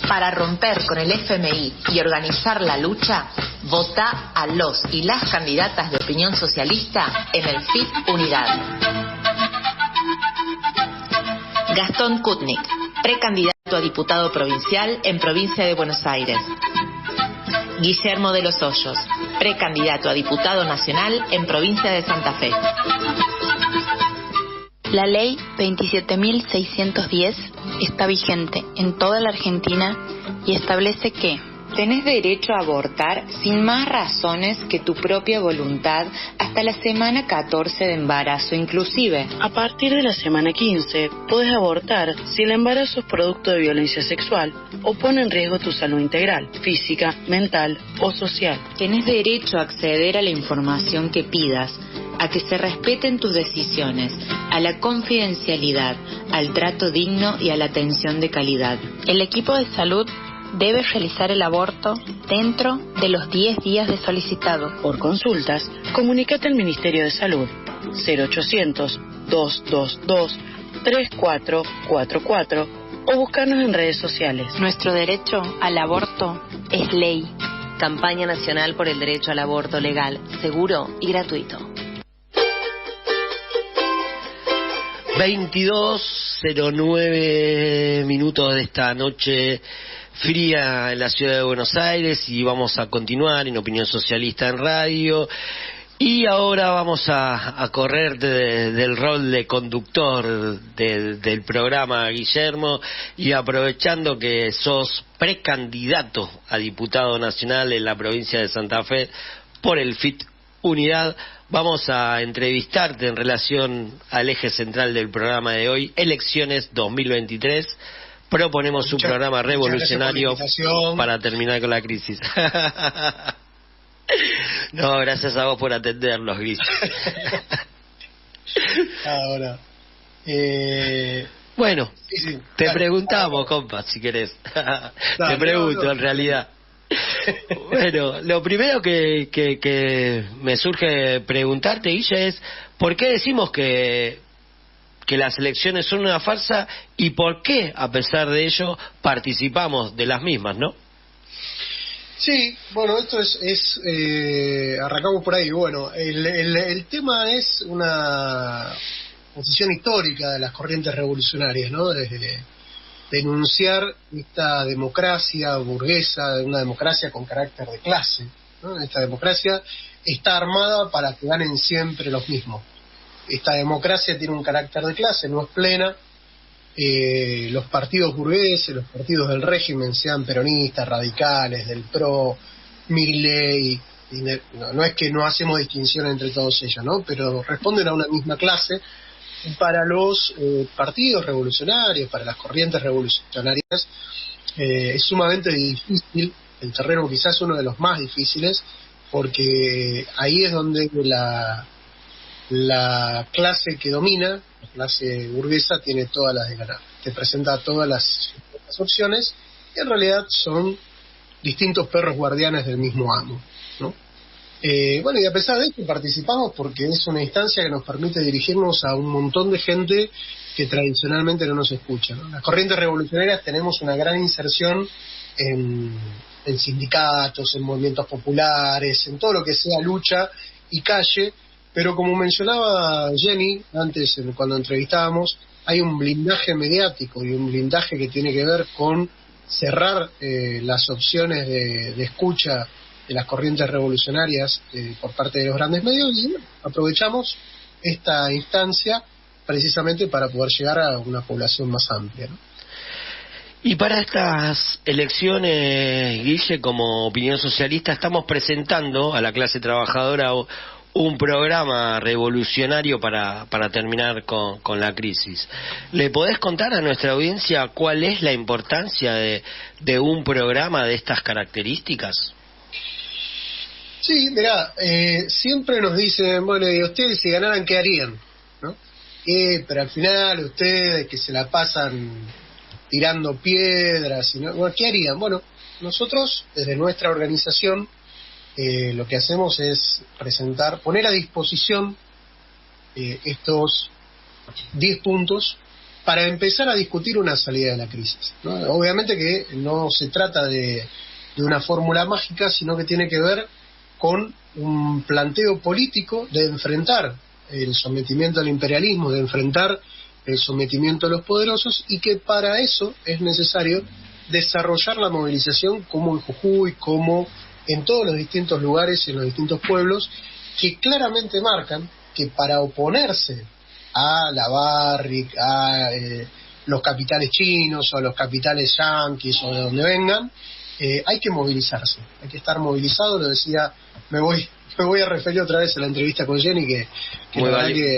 Para romper con el FMI y organizar la lucha, vota a los y las candidatas de Opinión Socialista en el FIT Unidad. Gastón Kutnik, precandidato a diputado provincial en Provincia de Buenos Aires. Guillermo de los Hoyos, precandidato a diputado nacional en Provincia de Santa Fe. La ley 27.610 está vigente en toda la Argentina y establece que tenés derecho a abortar sin más razones que tu propia voluntad hasta la semana 14 de embarazo inclusive. A partir de la semana 15 podés abortar si el embarazo es producto de violencia sexual o pone en riesgo tu salud integral, física, mental o social. Tenés derecho a acceder a la información que pidas, a que se respeten tus decisiones, a la confidencialidad, al trato digno y a la atención de calidad. El equipo de salud debe realizar el aborto dentro de los 10 días de solicitado. Por consultas, comunícate al Ministerio de Salud 0800-222-3444 o buscarnos en redes sociales. Nuestro derecho al aborto es ley. Campaña Nacional por el Derecho al Aborto Legal, Seguro y Gratuito. 22:09 minutos de esta noche fría en la ciudad de Buenos Aires, y vamos a continuar en Opinión Socialista en Radio. Y ahora vamos a correr del rol de conductor del programa, Guillermo, y aprovechando que sos precandidato a diputado nacional en la provincia de Santa Fe por el FIT Unidad, vamos a entrevistarte en relación al eje central del programa de hoy, Elecciones 2023. Proponemos un programa revolucionario para terminar con la crisis. No, gracias a vos por atendernos, Gris. Ahora, bueno, sí, te dale, preguntamos, compa, si querés. Te pregunto, en realidad. Bueno, lo primero que me surge preguntarte, Guille, es ¿por qué decimos que las elecciones son una farsa y por qué, a pesar de ello, participamos de las mismas, ¿no? Sí, bueno, esto es arrancamos por ahí. Bueno, el tema es una posición histórica de las corrientes revolucionarias, ¿no? Desde denunciar esta democracia burguesa, una democracia con carácter de clase, ¿no? Esta democracia está armada para que ganen siempre los mismos. Esta democracia tiene un carácter de clase, no es plena. Los partidos burgueses, los partidos del régimen, sean peronistas, radicales, del PRO, Milei, no es que no hacemos distinción entre todos ellos, ¿no? Pero responden a una misma clase. Y para los partidos revolucionarios, para las corrientes revolucionarias, es sumamente difícil, el terreno quizás uno de los más difíciles, porque ahí es donde la clase que domina, la clase burguesa, tiene todas las de ganar. Te presenta todas las opciones, y en realidad son distintos perros guardianes del mismo amo, ¿no? Bueno, y a pesar de esto participamos porque es una instancia que nos permite dirigirnos a un montón de gente que tradicionalmente no nos escucha, ¿no? Las corrientes revolucionarias tenemos una gran inserción en sindicatos, en movimientos populares, en todo lo que sea lucha y calle. Pero como mencionaba Jenny antes, cuando entrevistábamos, hay un blindaje mediático y un blindaje que tiene que ver con cerrar las opciones de escucha de las corrientes revolucionarias por parte de los grandes medios, y bueno, aprovechamos esta instancia precisamente para poder llegar a una población más amplia, ¿no? Y para estas elecciones, Guille, como Opinión Socialista, estamos presentando a la clase trabajadora un programa revolucionario para terminar con la crisis. ¿Le podés contar a nuestra audiencia cuál es la importancia de un programa de estas características? Sí, mirá, siempre nos dicen, bueno, y ustedes si ganaran, ¿qué harían? ¿No? Pero al final ustedes que se la pasan tirando piedras, bueno, ¿qué harían? Bueno, nosotros desde nuestra organización lo que hacemos es poner a disposición estos 10 puntos para empezar a discutir una salida de la crisis, ¿no? Obviamente que no se trata de una fórmula mágica, sino que tiene que ver con un planteo político de enfrentar el sometimiento al imperialismo, de enfrentar el sometimiento a los poderosos, y que para eso es necesario desarrollar la movilización como en Jujuy, como en todos los distintos lugares y en los distintos pueblos, que claramente marcan que para oponerse a la Barrick, a los capitales chinos o a los capitales yanquis o de donde vengan, hay que movilizarse, hay que estar movilizado. Lo decía, me voy a referir otra vez a la entrevista con Jenny, que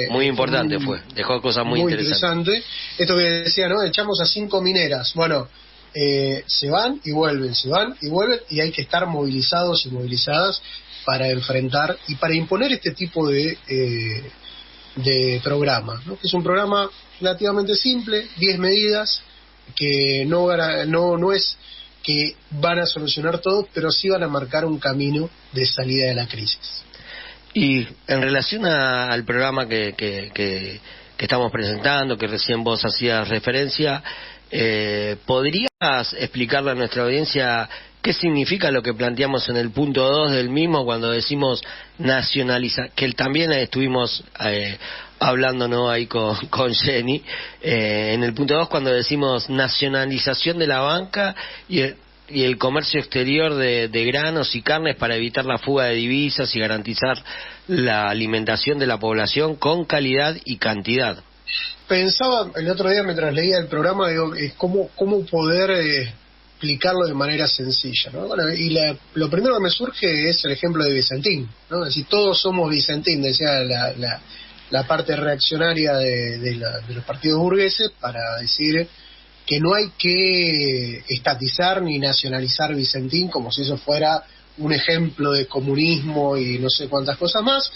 muy importante fue, dejó cosas muy interesantes. Esto que decía, ¿no? Echamos a 5 mineras, bueno, se van y vuelven, y hay que estar movilizados y movilizadas para enfrentar y para imponer este tipo de programa, ¿no? Que es un programa relativamente simple, 10 medidas que no es que van a solucionar todo, pero sí van a marcar un camino de salida de la crisis. Y en relación al programa que estamos presentando, que recién vos hacías referencia, ¿podrías explicarle a nuestra audiencia qué significa lo que planteamos en el punto 2 del mismo cuando decimos nacionalizar, que también estuvimos hablando, ¿no?, ahí con Jenny, en el punto 2 cuando decimos nacionalización de la banca y el comercio exterior de granos y carnes para evitar la fuga de divisas y garantizar la alimentación de la población con calidad y cantidad? Pensaba el otro día mientras leía el programa, digo, cómo poder explicarlo de manera sencilla, ¿no? Bueno, y lo primero que me surge es el ejemplo de Vicentín, ¿no? Es decir, todos somos Vicentín, decía la parte reaccionaria de los partidos burgueses, para decir que no hay que estatizar ni nacionalizar Vicentín como si eso fuera un ejemplo de comunismo y no sé cuántas cosas más.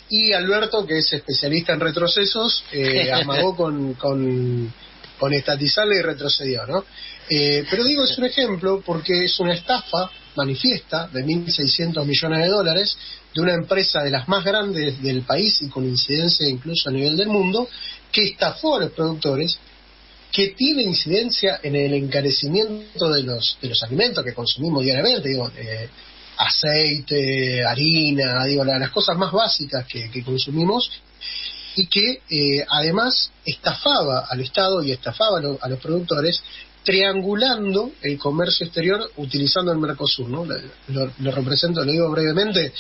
Y Alberto, que es especialista en retrocesos, amagó con estatizarle y retrocedió, ¿no? Pero digo, es un ejemplo porque es una estafa manifiesta de $1.600 millones de una empresa de las más grandes del país y con incidencia incluso a nivel del mundo, que estafó a los productores, que tiene incidencia en el encarecimiento de los alimentos que consumimos diariamente, digo, aceite, harina, digo, las cosas más básicas que consumimos, y que además estafaba al Estado y estafaba a los productores, triangulando el comercio exterior utilizando el Mercosur, ¿no? Lo represento, lo digo brevemente.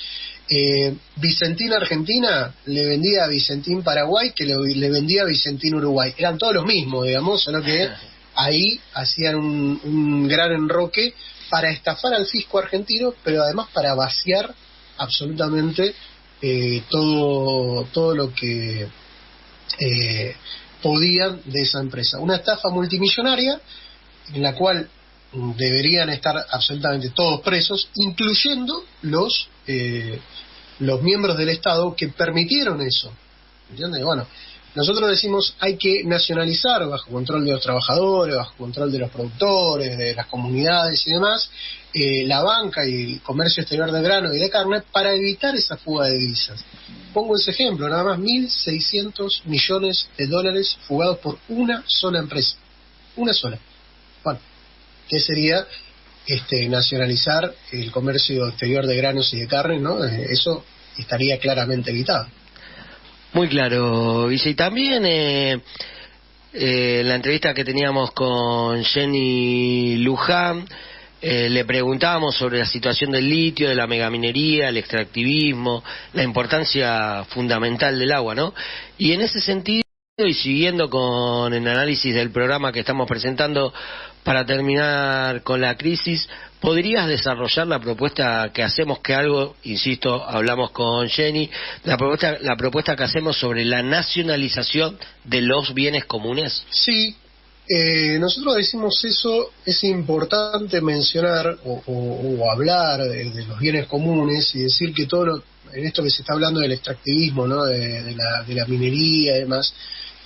Vicentín Argentina le vendía a Vicentín Paraguay, que le vendía a Vicentín Uruguay. Eran todos los mismos, digamos, solo que ahí hacían un gran enroque para estafar al fisco argentino, pero además para vaciar absolutamente todo lo que podían de esa empresa. Una estafa multimillonaria en la cual deberían estar absolutamente todos presos, incluyendo los miembros del Estado que permitieron eso. ¿Entiendes? Bueno, nosotros decimos hay que nacionalizar bajo control de los trabajadores, bajo control de los productores, de las comunidades y demás, la banca y el comercio exterior de grano y de carne para evitar esa fuga de divisas. Pongo ese ejemplo, nada más $1.600 millones fugados por una sola empresa. Una sola. Bueno, ¿qué sería nacionalizar el comercio exterior de granos y de carne, ¿no? Eso estaría claramente evitado. Muy claro, Vice. Y también la entrevista que teníamos con Jenny Luján, le preguntábamos sobre la situación del litio, de la megaminería, el extractivismo, la importancia fundamental del agua, ¿no? Y en ese sentido, y siguiendo con el análisis del programa que estamos presentando para terminar con la crisis, ¿podrías desarrollar la propuesta que hacemos, que algo, insisto, hablamos con Jenny, la propuesta que hacemos sobre la nacionalización de los bienes comunes? Sí, nosotros decimos eso, es importante mencionar o hablar de los bienes comunes y decir que en esto que se está hablando del extractivismo, ¿no? de la minería y demás,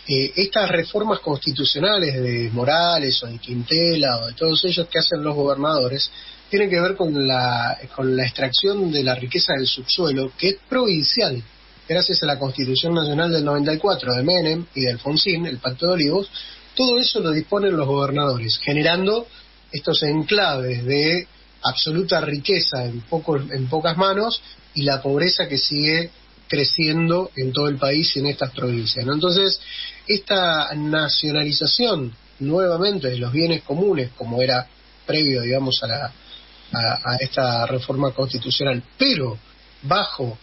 estas reformas constitucionales de Morales o de Quintela o de todos ellos que hacen los gobernadores tienen que ver con la extracción de la riqueza del subsuelo, que es provincial, gracias a la Constitución Nacional del 94 de Menem y de Alfonsín, el Pacto de Olivos. Todo eso lo disponen los gobernadores, generando estos enclaves de absoluta riqueza en pocas manos y la pobreza que sigue creciendo en todo el país y en estas provincias, ¿no? Entonces, esta nacionalización nuevamente de los bienes comunes, como era previo, digamos, a esta reforma constitucional, pero bajo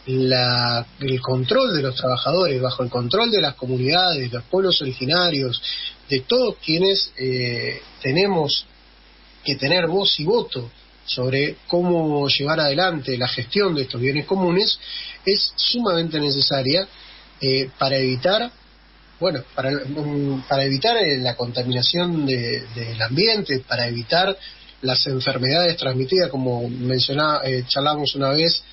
el control de los trabajadores, bajo el control de las comunidades, los pueblos originarios, de todos quienes tenemos que tener voz y voto sobre cómo llevar adelante la gestión de estos bienes comunes, es sumamente necesaria para evitar la contaminación del ambiente, para evitar las enfermedades transmitidas, como charlábamos una vez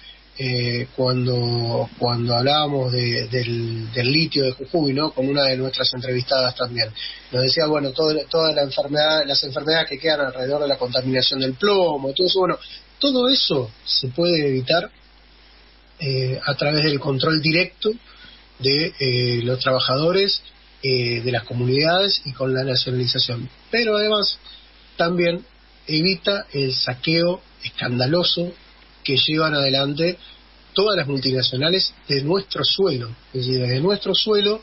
cuando hablábamos del litio de Jujuy, ¿no? Con una de nuestras entrevistadas también. Nos decía, bueno, todas las enfermedades que quedan alrededor de la contaminación del plomo, todo eso, bueno, todo eso se puede evitar a través del control directo de los trabajadores, de las comunidades y con la nacionalización. Pero además también evita el saqueo escandaloso que llevan adelante todas las multinacionales de nuestro suelo. Es decir, desde nuestro suelo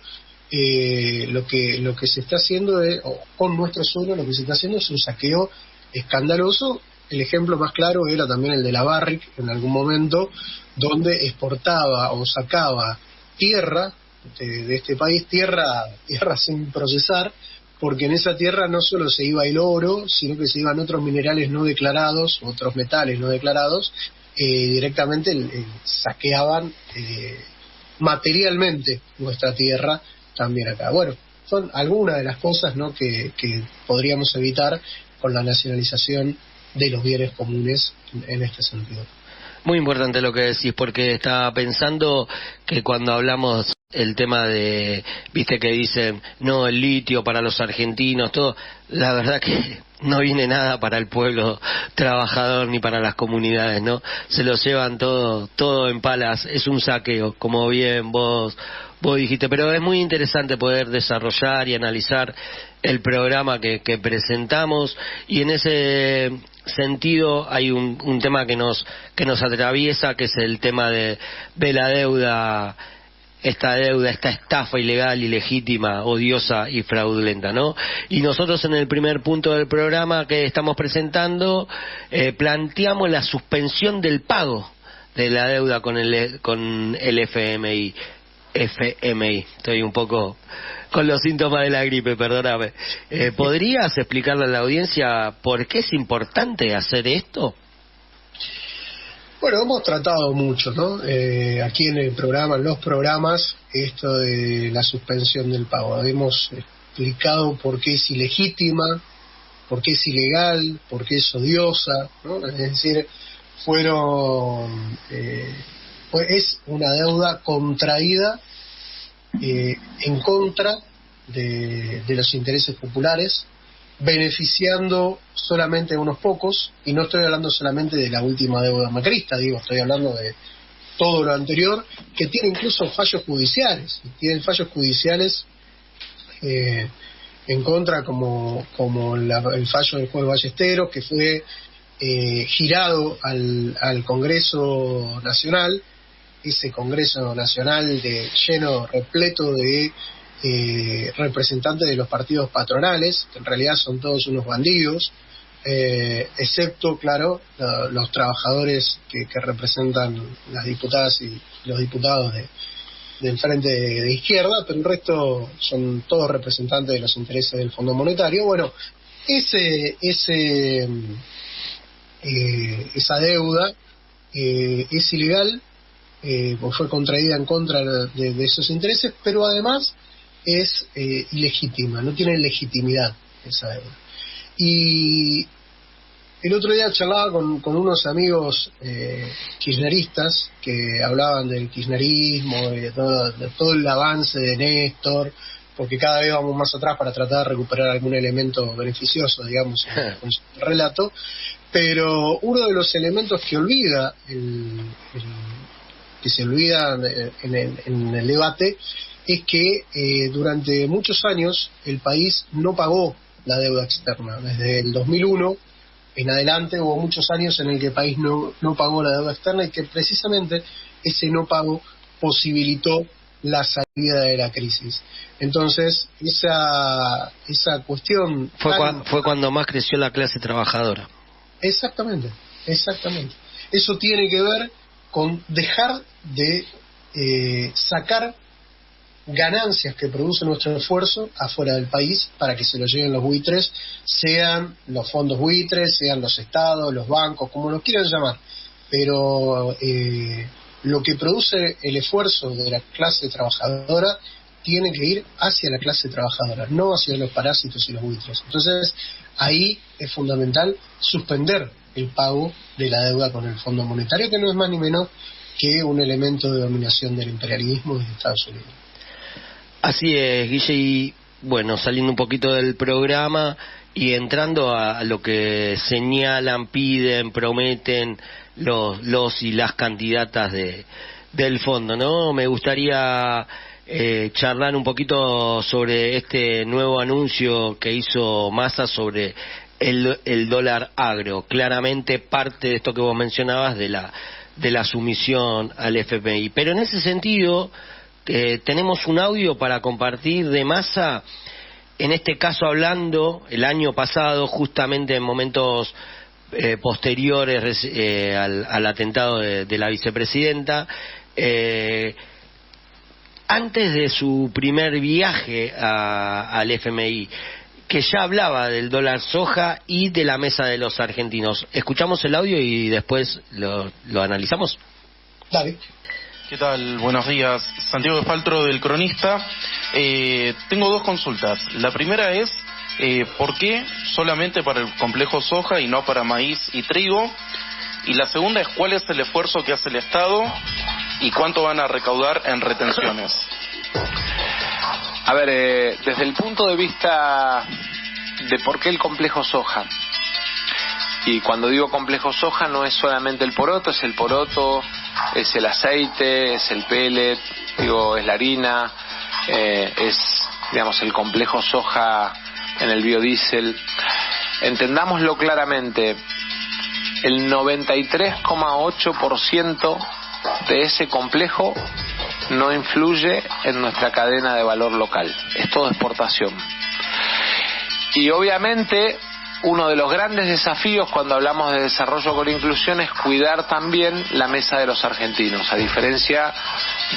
lo que se está haciendo con nuestro suelo lo que se está haciendo es un saqueo escandaloso. El ejemplo más claro era también el de la Barrick en algún momento, donde exportaba o sacaba tierra de este país, tierra sin procesar, porque en esa tierra no solo se iba el oro, sino que se iban otros minerales no declarados, otros metales no declarados, directamente saqueaban materialmente nuestra tierra también acá. Bueno, son algunas de las cosas, ¿no?, que podríamos evitar con la nacionalización de los bienes comunes en este sentido. Muy importante lo que decís, porque estaba pensando que cuando hablamos el tema de, viste que dicen, no, el litio para los argentinos, todo, la verdad que no viene nada para el pueblo trabajador ni para las comunidades, ¿no? Se lo llevan todo en palas, es un saqueo, como bien vos dijiste, pero es muy interesante poder desarrollar y analizar el programa que presentamos, y en ese sentido hay un tema que nos atraviesa, que es el tema de la deuda, esta estafa ilegal, ilegítima, odiosa y fraudulenta, ¿no? Y nosotros en el primer punto del programa que estamos presentando planteamos la suspensión del pago de la deuda con el FMI. Estoy un poco con los síntomas de la gripe, perdóname. ¿Podrías explicarle a la audiencia por qué es importante hacer esto? Bueno, hemos tratado mucho, ¿no? Aquí en el programa, en los programas, esto de la suspensión del pago. Hemos explicado por qué es ilegítima, por qué es ilegal, por qué es odiosa, ¿no? Es decir, es una deuda contraída en contra de los intereses populares, beneficiando solamente a unos pocos, y no estoy hablando solamente de la última deuda macrista, estoy hablando de todo lo anterior, que tiene incluso fallos judiciales, en contra, como el fallo del juez Ballesteros, que fue girado al Congreso Nacional, ese Congreso Nacional repleto de representantes de los partidos patronales, que en realidad son todos unos bandidos, excepto, claro, los trabajadores que representan las diputadas y los diputados del Frente de Izquierda, pero el resto son todos representantes de los intereses del Fondo Monetario. Bueno, esa deuda es ilegal, pues fue contraída en contra de esos intereses, pero además es ilegítima, no tiene legitimidad esa deuda. Y el otro día charlaba con unos amigos kirchneristas que hablaban del kirchnerismo, de todo el avance de Néstor, porque cada vez vamos más atrás para tratar de recuperar algún elemento beneficioso, digamos, en su relato. Pero uno de los elementos que olvida que se olvida en el debate es que durante muchos años el país no pagó la deuda externa. Desde el 2001 en adelante hubo muchos años en el que el país no pagó la deuda externa, y que precisamente ese no pago posibilitó la salida de la crisis. Entonces esa cuestión fue cuando más creció la clase trabajadora. Exactamente. Eso tiene que ver con dejar de sacar ganancias que produce nuestro esfuerzo afuera del país para que se lo lleven los buitres, sean los fondos buitres, sean los estados, los bancos, como los quieran llamar, pero lo que produce el esfuerzo de la clase trabajadora tiene que ir hacia la clase trabajadora, no hacia los parásitos y los buitres. Entonces ahí es fundamental suspender el pago de la deuda con el Fondo Monetario, que no es más ni menos que un elemento de dominación del imperialismo de Estados Unidos. Así es, Guille, y bueno, saliendo un poquito del programa y entrando a lo que señalan, piden, prometen los y las candidatas del fondo, ¿no? Me gustaría charlar un poquito sobre este nuevo anuncio que hizo Massa sobre el dólar agro. Claramente parte de esto que vos mencionabas de la sumisión al FMI. Pero en ese sentido, tenemos un audio para compartir de Massa, en este caso hablando el año pasado, justamente en momentos posteriores al atentado de la vicepresidenta, antes de su primer viaje al FMI, que ya hablaba del dólar soja y de la mesa de los argentinos. Escuchamos el audio y después lo analizamos. Dale. ¿Qué tal? Buenos días. Santiago de Faltro, del Cronista. Tengo dos consultas. La primera es, ¿por qué solamente para el complejo soja y no para maíz y trigo? Y la segunda es, ¿cuál es el esfuerzo que hace el Estado y cuánto van a recaudar en retenciones? A ver, desde el punto de vista de por qué el complejo soja, y cuando digo complejo soja no es solamente el poroto, es el poroto, es el aceite, es el pellet, es la harina, es, digamos, el complejo soja en el biodiesel. Entendámoslo claramente, el 93,8% de ese complejo no influye en nuestra cadena de valor local, es todo exportación. Y obviamente uno de los grandes desafíos cuando hablamos de desarrollo con inclusión es cuidar también la mesa de los argentinos, a diferencia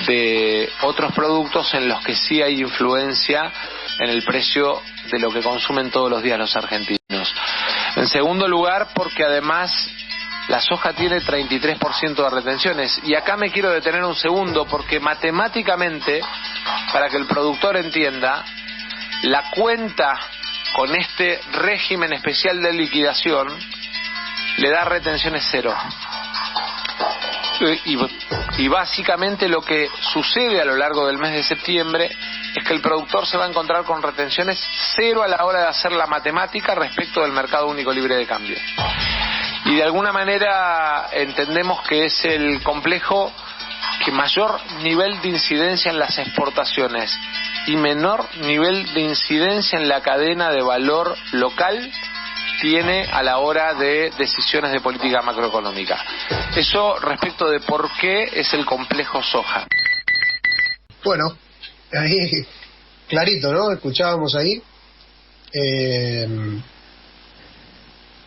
de otros productos en los que sí hay influencia en el precio de lo que consumen todos los días los argentinos. En segundo lugar, porque además la soja tiene 33% de retenciones. Y acá me quiero detener un segundo, porque matemáticamente, para que el productor entienda, la cuenta con este régimen especial de liquidación le da retenciones cero. Y básicamente lo que sucede a lo largo del mes de septiembre es que el productor se va a encontrar con retenciones cero a la hora de hacer la matemática respecto del mercado único libre de cambio. Y de alguna manera entendemos que es el complejo que mayor nivel de incidencia en las exportaciones y menor nivel de incidencia en la cadena de valor local tiene a la hora de decisiones de política macroeconómica. Eso respecto de por qué es el complejo soja. Bueno, ahí clarito, ¿no? Escuchábamos ahí.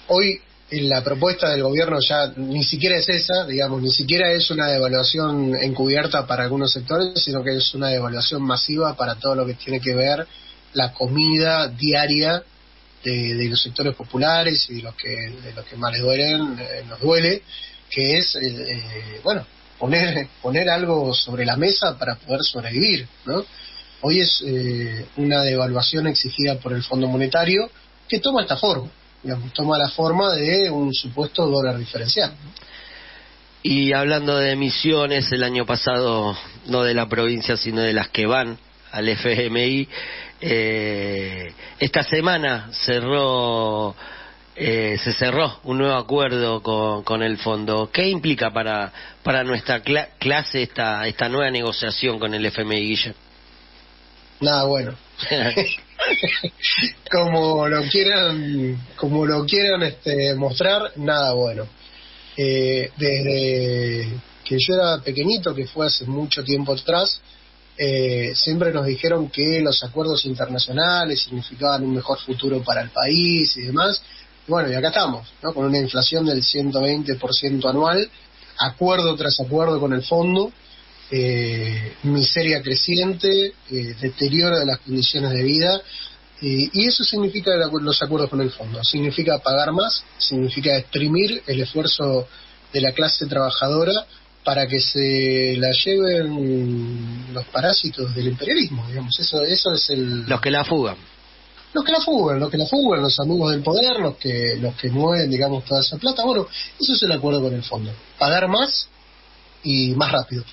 Hoy la propuesta del gobierno ya ni siquiera es esa, digamos, ni siquiera es una devaluación encubierta para algunos sectores, sino que es una devaluación masiva para todo lo que tiene que ver la comida diaria de los sectores populares y de los que más les duelen, nos duele, que es poner algo sobre la mesa para poder sobrevivir, ¿no? Hoy es una devaluación exigida por el Fondo Monetario que toma esta forma. Digamos, toma la forma de un supuesto dólar diferencial, ¿no? Y hablando de emisiones, el año pasado, no de la provincia, sino de las que van al FMI, esta semana se cerró un nuevo acuerdo con el fondo. ¿Qué implica para nuestra clase esta nueva negociación con el FMI, Guille? Nada bueno. como lo quieran mostrar, nada bueno. Desde que yo era pequeñito, que fue hace mucho tiempo atrás, siempre nos dijeron que los acuerdos internacionales significaban un mejor futuro para el país y demás. Bueno, y acá estamos, ¿no? Con una inflación del 120% anual, acuerdo tras acuerdo con el fondo, miseria creciente, deterioro de las condiciones de vida, y eso significa los acuerdos con el fondo. Significa pagar más, significa exprimir el esfuerzo de la clase trabajadora para que se la lleven los parásitos del imperialismo, digamos. Eso es los que la fugan. la fugan, los amigos del poder, los que mueven, digamos, toda esa plata. Bueno, eso es el acuerdo con el fondo. Pagar más y más rápido.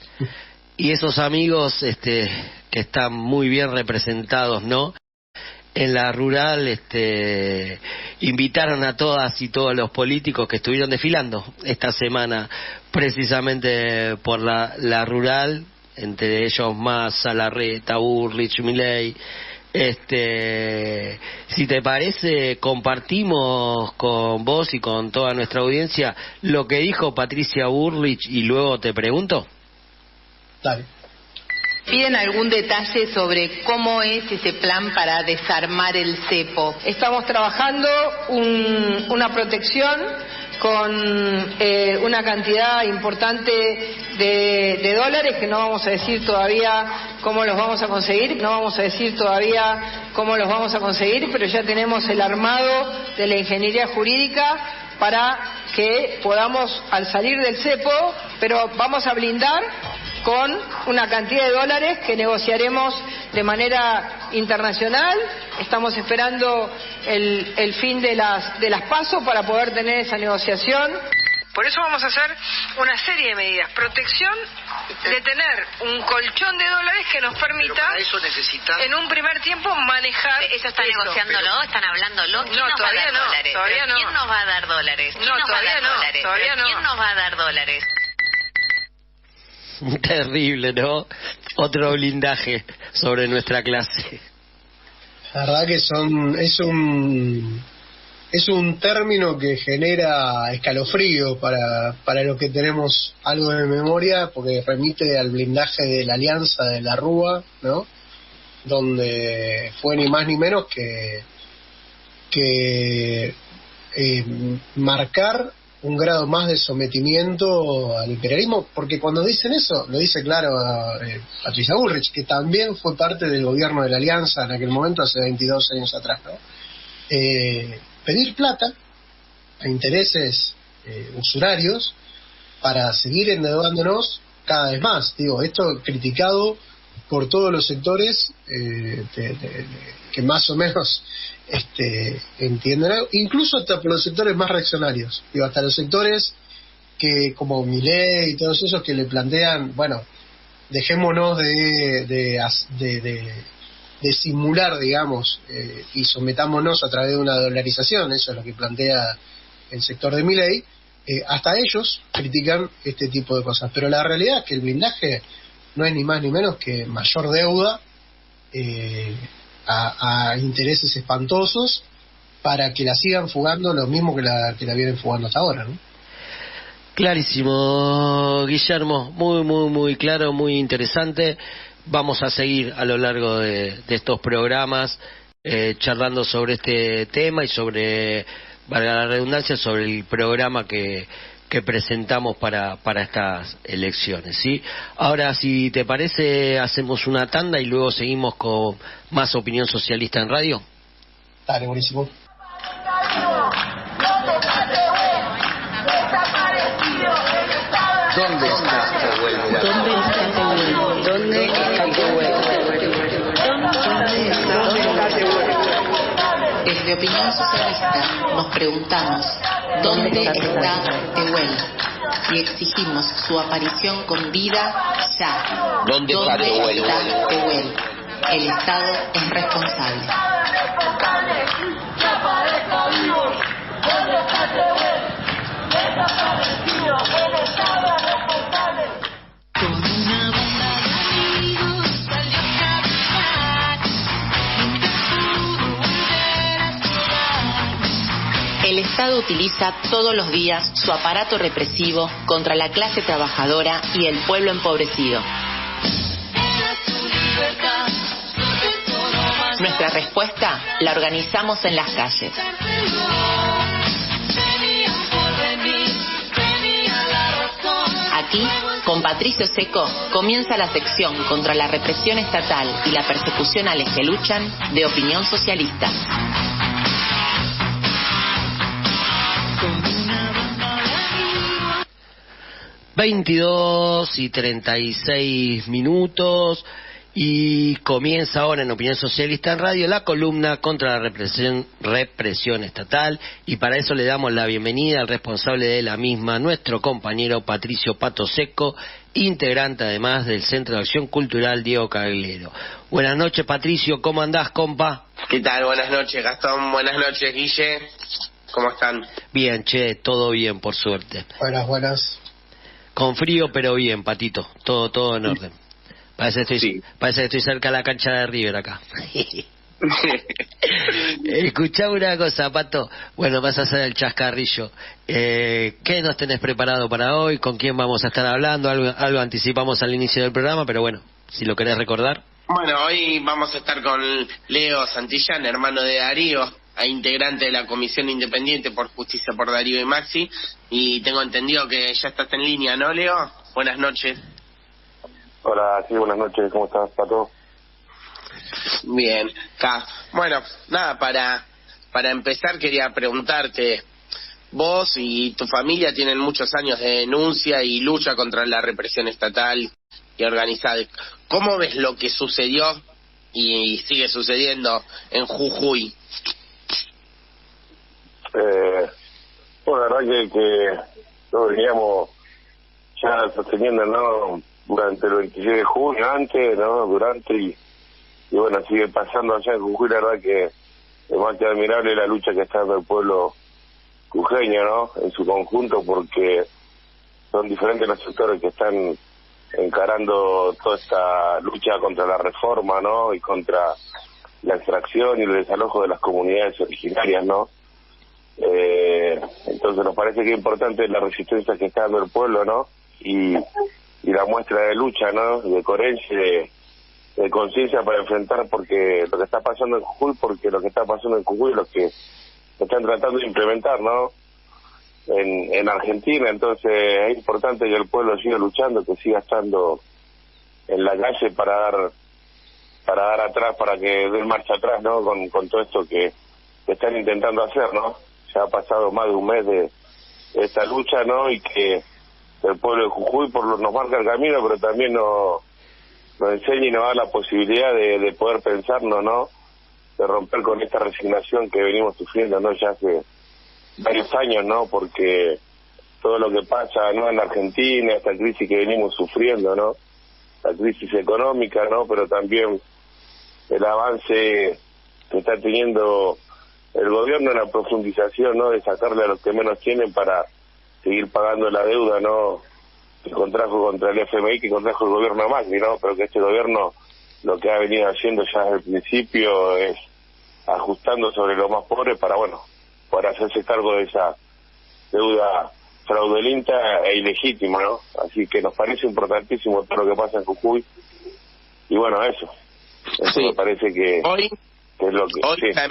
Y esos amigos que están muy bien representados, ¿no? En la rural invitaron a todas y todos los políticos que estuvieron desfilando esta semana precisamente por la rural, entre ellos Massa, Larreta, Bullrich, Milei. Si te parece, compartimos con vos y con toda nuestra audiencia lo que dijo Patricia Bullrich y luego te pregunto. Dale. ¿Piden algún detalle sobre cómo es ese plan para desarmar el cepo? Estamos trabajando una protección con una cantidad importante de dólares que no vamos a decir todavía cómo los vamos a conseguir, pero ya tenemos el armado de la ingeniería jurídica para que podamos, al salir del cepo, pero vamos a blindar con una cantidad de dólares que negociaremos de manera internacional. Estamos esperando el fin de las PASO para poder tener esa negociación. Por eso vamos a hacer una serie de medidas. Protección de tener un colchón de dólares que nos permita, en un primer tiempo, manejar. Eso está negociándolo, están hablándolo. ¿Quién nos va a dar dólares? Todavía no. ¿Quién nos va a dar dólares? ¿Quién nos va a dar dólares? Terrible, ¿no? Otro blindaje sobre nuestra clase. La verdad que es un término que genera escalofrío para los que tenemos algo de memoria, porque remite al blindaje de la Alianza de la Rúa, ¿no? Donde fue ni más ni menos que marcar un grado más de sometimiento al imperialismo, porque cuando dicen eso, lo dice claro Patricia Bullrich, que también fue parte del gobierno de la Alianza en aquel momento, hace 22 años atrás, ¿no? Pedir plata a intereses usurarios para seguir endeudándonos cada vez más. Digo, esto criticado por todos los sectores que más o menos entienden algo, incluso hasta por los sectores más reaccionarios, digo, hasta los sectores que, como Milei y todos esos, que le plantean, bueno, dejémonos de simular, digamos, y sometámonos a través de una dolarización. Eso es lo que plantea el sector de Milei. Hasta ellos critican este tipo de cosas, pero la realidad es que el blindaje no es ni más ni menos que mayor deuda a intereses espantosos para que la sigan fugando lo mismo que la vienen fugando hasta ahora, ¿no? Clarísimo, Guillermo, muy claro, muy interesante. Vamos a seguir a lo largo de estos programas charlando sobre este tema y sobre, valga la redundancia, sobre el programa que presentamos para estas elecciones, ¿sí? Ahora, si te parece, hacemos una tanda y luego seguimos con más Opinión Socialista en Radio. Dale, buenísimo. ¿Dónde está Tehuel? ¿Dónde está Tehuel? Desde Opinión Socialista nos preguntamos ¿dónde está Tehuel? Y exigimos su aparición con vida ya. ¿Dónde está Tehuel? El Estado es responsable. El Estado utiliza todos los días su aparato represivo contra la clase trabajadora y el pueblo empobrecido. Nuestra respuesta la organizamos en las calles. Aquí, con Patricio Seco, comienza la sección contra la represión estatal y la persecución a los que luchan de Opinión Socialista. ...22:36... Y comienza ahora en Opinión Socialista en Radio la columna contra la represión estatal, y para eso le damos la bienvenida al responsable de la misma, nuestro compañero Patricio Pato Seco, integrante además del Centro de Acción Cultural Diego Caglero. Buenas noches, Patricio, ¿cómo andás, compa? ¿Qué tal? Buenas noches, Gastón. Buenas noches, Guille. ¿Cómo están? Bien, che, todo bien, por suerte. Buenas. Con frío, pero bien, Patito, todo en orden. Parece que estoy cerca de la cancha de River acá. Escuchá una cosa, Pato. Bueno, vas a hacer el chascarrillo. ¿Qué nos tenés preparado para hoy? ¿Con quién vamos a estar hablando? Algo anticipamos al inicio del programa, pero bueno, si lo querés recordar. Bueno, hoy vamos a estar con Leo Santillán, hermano de Darío, integrante de la Comisión Independiente por Justicia por Darío y Maxi. Y tengo entendido que ya estás en línea, ¿no, Leo? Buenas noches. Hola, sí, buenas noches, ¿cómo estás, Pato? Bien, acá. Bueno, nada, para empezar quería preguntarte, vos y tu familia tienen muchos años de denuncia y lucha contra la represión estatal y organizada. ¿Cómo ves lo que sucedió y sigue sucediendo en Jujuy? Bueno, la verdad que lo veníamos ya sosteniendo, ¿no?, durante el 26 de junio, antes, ¿no?, durante, y bueno, sigue pasando allá en Jujuy. La verdad que es más que admirable la lucha que está dando el pueblo jujeño, ¿no?, en su conjunto, porque son diferentes los sectores que están encarando toda esta lucha contra la reforma, ¿no?, y contra la extracción y el desalojo de las comunidades originarias, ¿no? Entonces nos parece que es importante la resistencia que está dando el pueblo, ¿no?, y la muestra de lucha, ¿no?, de coherencia, de conciencia para enfrentar porque lo que está pasando en Jujuy, porque lo que está pasando en Jujuy es lo que están tratando de implementar, ¿no?, en Argentina. Entonces es importante que el pueblo siga luchando, que siga estando en la calle para dar atrás, para que den marcha atrás, ¿no?, con todo esto que están intentando hacer, ¿no? Ya ha pasado más de un mes de esta lucha, ¿no?, y que el pueblo de Jujuy nos marca el camino, pero también nos enseña y nos da la posibilidad de poder pensarnos, ¿no?, de romper con esta resignación que venimos sufriendo, ¿no?, ya hace varios años, ¿no?, porque todo lo que pasa, ¿no?, en Argentina, esta crisis que venimos sufriendo, ¿no?, la crisis económica, ¿no?, pero también el avance que está teniendo el gobierno en la profundización, ¿no?, de sacarle a los que menos tienen para seguir pagando la deuda, ¿no?, que contrajo contra el FMI, que contrajo el gobierno Macri, ¿no?, pero que este gobierno lo que ha venido haciendo ya desde el principio es ajustando sobre los más pobres para hacerse cargo de esa deuda fraudulenta e ilegítima, ¿no? Así que nos parece importantísimo todo lo que pasa en Jujuy, y bueno, eso sí. Me parece que hoy es lo que hoy sí. Está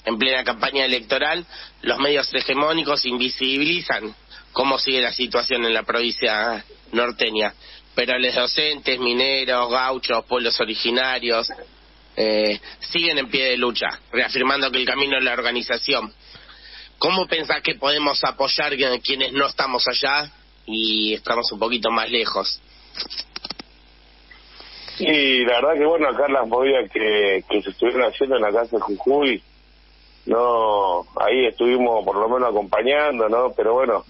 en plena campaña electoral, los medios hegemónicos invisibilizan cómo sigue la situación en la provincia norteña, pero los docentes, mineros, gauchos, pueblos originarios siguen en pie de lucha, reafirmando que el camino es la organización. ¿Cómo pensás que podemos apoyar a quienes no estamos allá y estamos un poquito más lejos? Y la verdad que bueno, acá las movidas que se estuvieron haciendo en la casa de Jujuy, no, ahí estuvimos por lo menos acompañando, ¿no?, pero bueno,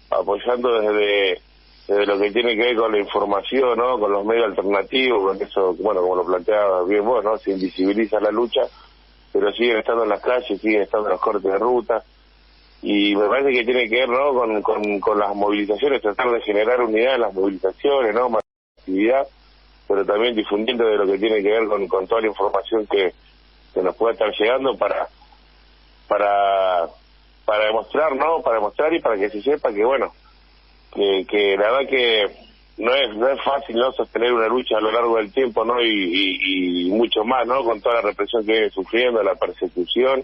apoyando desde lo que tiene que ver con la información, ¿no?, con los medios alternativos, con eso, bueno, como lo planteaba bien vos, ¿no?, se invisibiliza la lucha, pero siguen estando en las calles, siguen estando en los cortes de ruta, y me parece que tiene que ver, ¿no?, con las movilizaciones, tratar de generar unidad en las movilizaciones, ¿no?, más actividad, pero también difundiendo de lo que tiene que ver con toda la información que nos pueda estar llegando para demostrar, ¿no?, para demostrar y para que se sepa que bueno, que la verdad que no es fácil, ¿no?, sostener una lucha a lo largo del tiempo, ¿no?, y mucho más, ¿no?, con toda la represión que viene sufriendo, la persecución,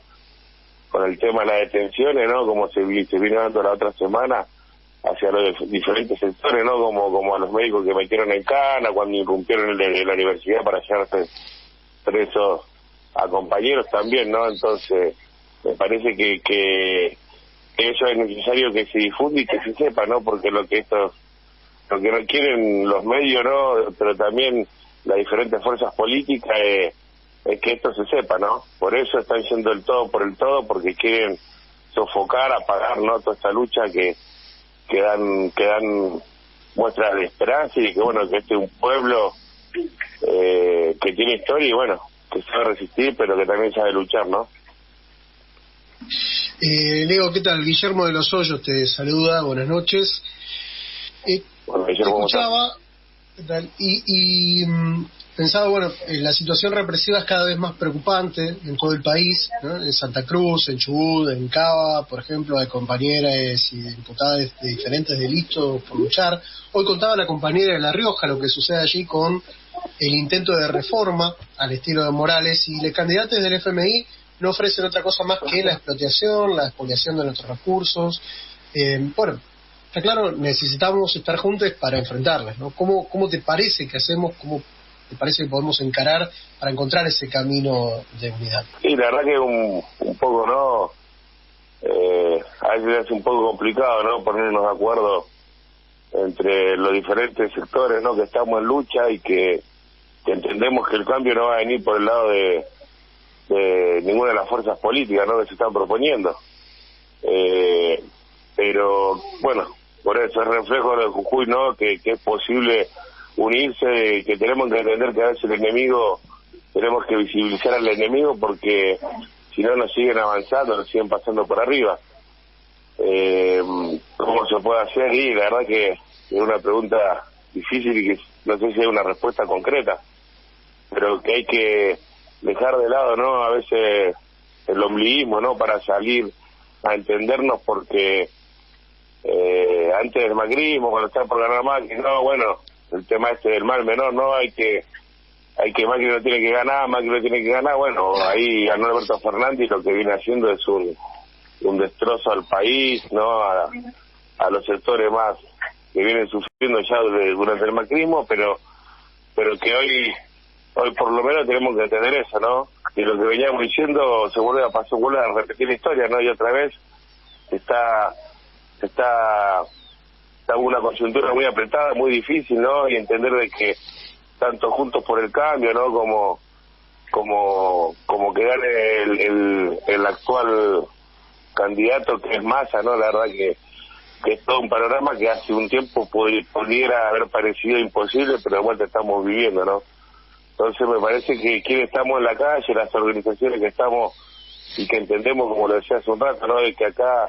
con el tema de las detenciones, ¿no?, como se vino dando la otra semana hacia los diferentes sectores, ¿no?, como a los médicos que metieron en cana cuando irrumpieron en la universidad para llevarse presos a compañeros también, ¿no? Entonces me parece que eso es necesario que se difunda y que se sepa, ¿no?, porque lo que no quieren los medios, ¿no?, pero también las diferentes fuerzas políticas es que esto se sepa, ¿no? Por eso están yendo el todo por el todo, porque quieren sofocar, apagar, ¿no?, toda esta lucha que dan muestras de esperanza y que, bueno, que este es un pueblo que tiene historia y, bueno, que sabe resistir, pero que también sabe luchar, ¿no? Leo, ¿qué tal? Guillermo de los Hoyos te saluda, buenas noches. Bueno, Guillermo, escuchaba, ¿qué tal? Y pensaba, bueno, la situación represiva es cada vez más preocupante en todo el país, ¿no? En Santa Cruz, en Chubut, en Cava, por ejemplo, hay compañeras y diputadas de diferentes delitos por luchar. Hoy contaba la compañera de La Rioja lo que sucede allí con el intento de reforma al estilo de Morales, y los candidatos del FMI no ofrecen otra cosa más que la explotación, la expoliación de nuestros recursos. Bueno, está claro, necesitamos estar juntos para enfrentarlas, ¿no? ¿Cómo te parece que hacemos, cómo te parece que podemos encarar para encontrar ese camino de unidad? Sí, la verdad que un poco, ¿no? A veces es un poco complicado, ¿no?, ponernos de acuerdo entre los diferentes sectores, ¿no?, que estamos en lucha y que entendemos que el cambio no va a venir por el lado de ninguna de las fuerzas políticas, ¿no?, que se están proponiendo. Pero, bueno, por eso es reflejo de Jujuy, ¿no?, que es posible unirse, que tenemos que entender que a veces el enemigo, tenemos que visibilizar al enemigo, porque si no nos siguen avanzando, nos siguen pasando por arriba. ¿Cómo se puede hacer? Y la verdad que es una pregunta difícil y que no sé si hay una respuesta concreta, pero que hay que dejar de lado, ¿no?, a veces el ombliguismo, ¿no?, para salir a entendernos, porque antes del macrismo, cuando estaba por ganar Macri, no, bueno, el tema del mal menor, no, hay que Macri no tiene que ganar, Macri no tiene que ganar, bueno, ahí ganó Alberto Fernández, lo que viene haciendo es un destrozo al país, ¿no?, a los sectores más que vienen sufriendo ya durante el macrismo, pero que hoy por lo menos tenemos que entender eso, ¿no?, y lo que veníamos diciendo se vuelve a repetir la historia, ¿no?, y otra vez está una coyuntura muy apretada, muy difícil, ¿no?, y entender de que tanto Juntos por el Cambio, ¿no?, como que gane el actual candidato, que es Massa, ¿no?, la verdad que es todo un panorama que hace un tiempo pudiera haber parecido imposible, pero de vuelta estamos viviendo, ¿no? Entonces me parece que quienes estamos en la calle, las organizaciones que estamos y que entendemos, como lo decía hace un rato, ¿no?, de que acá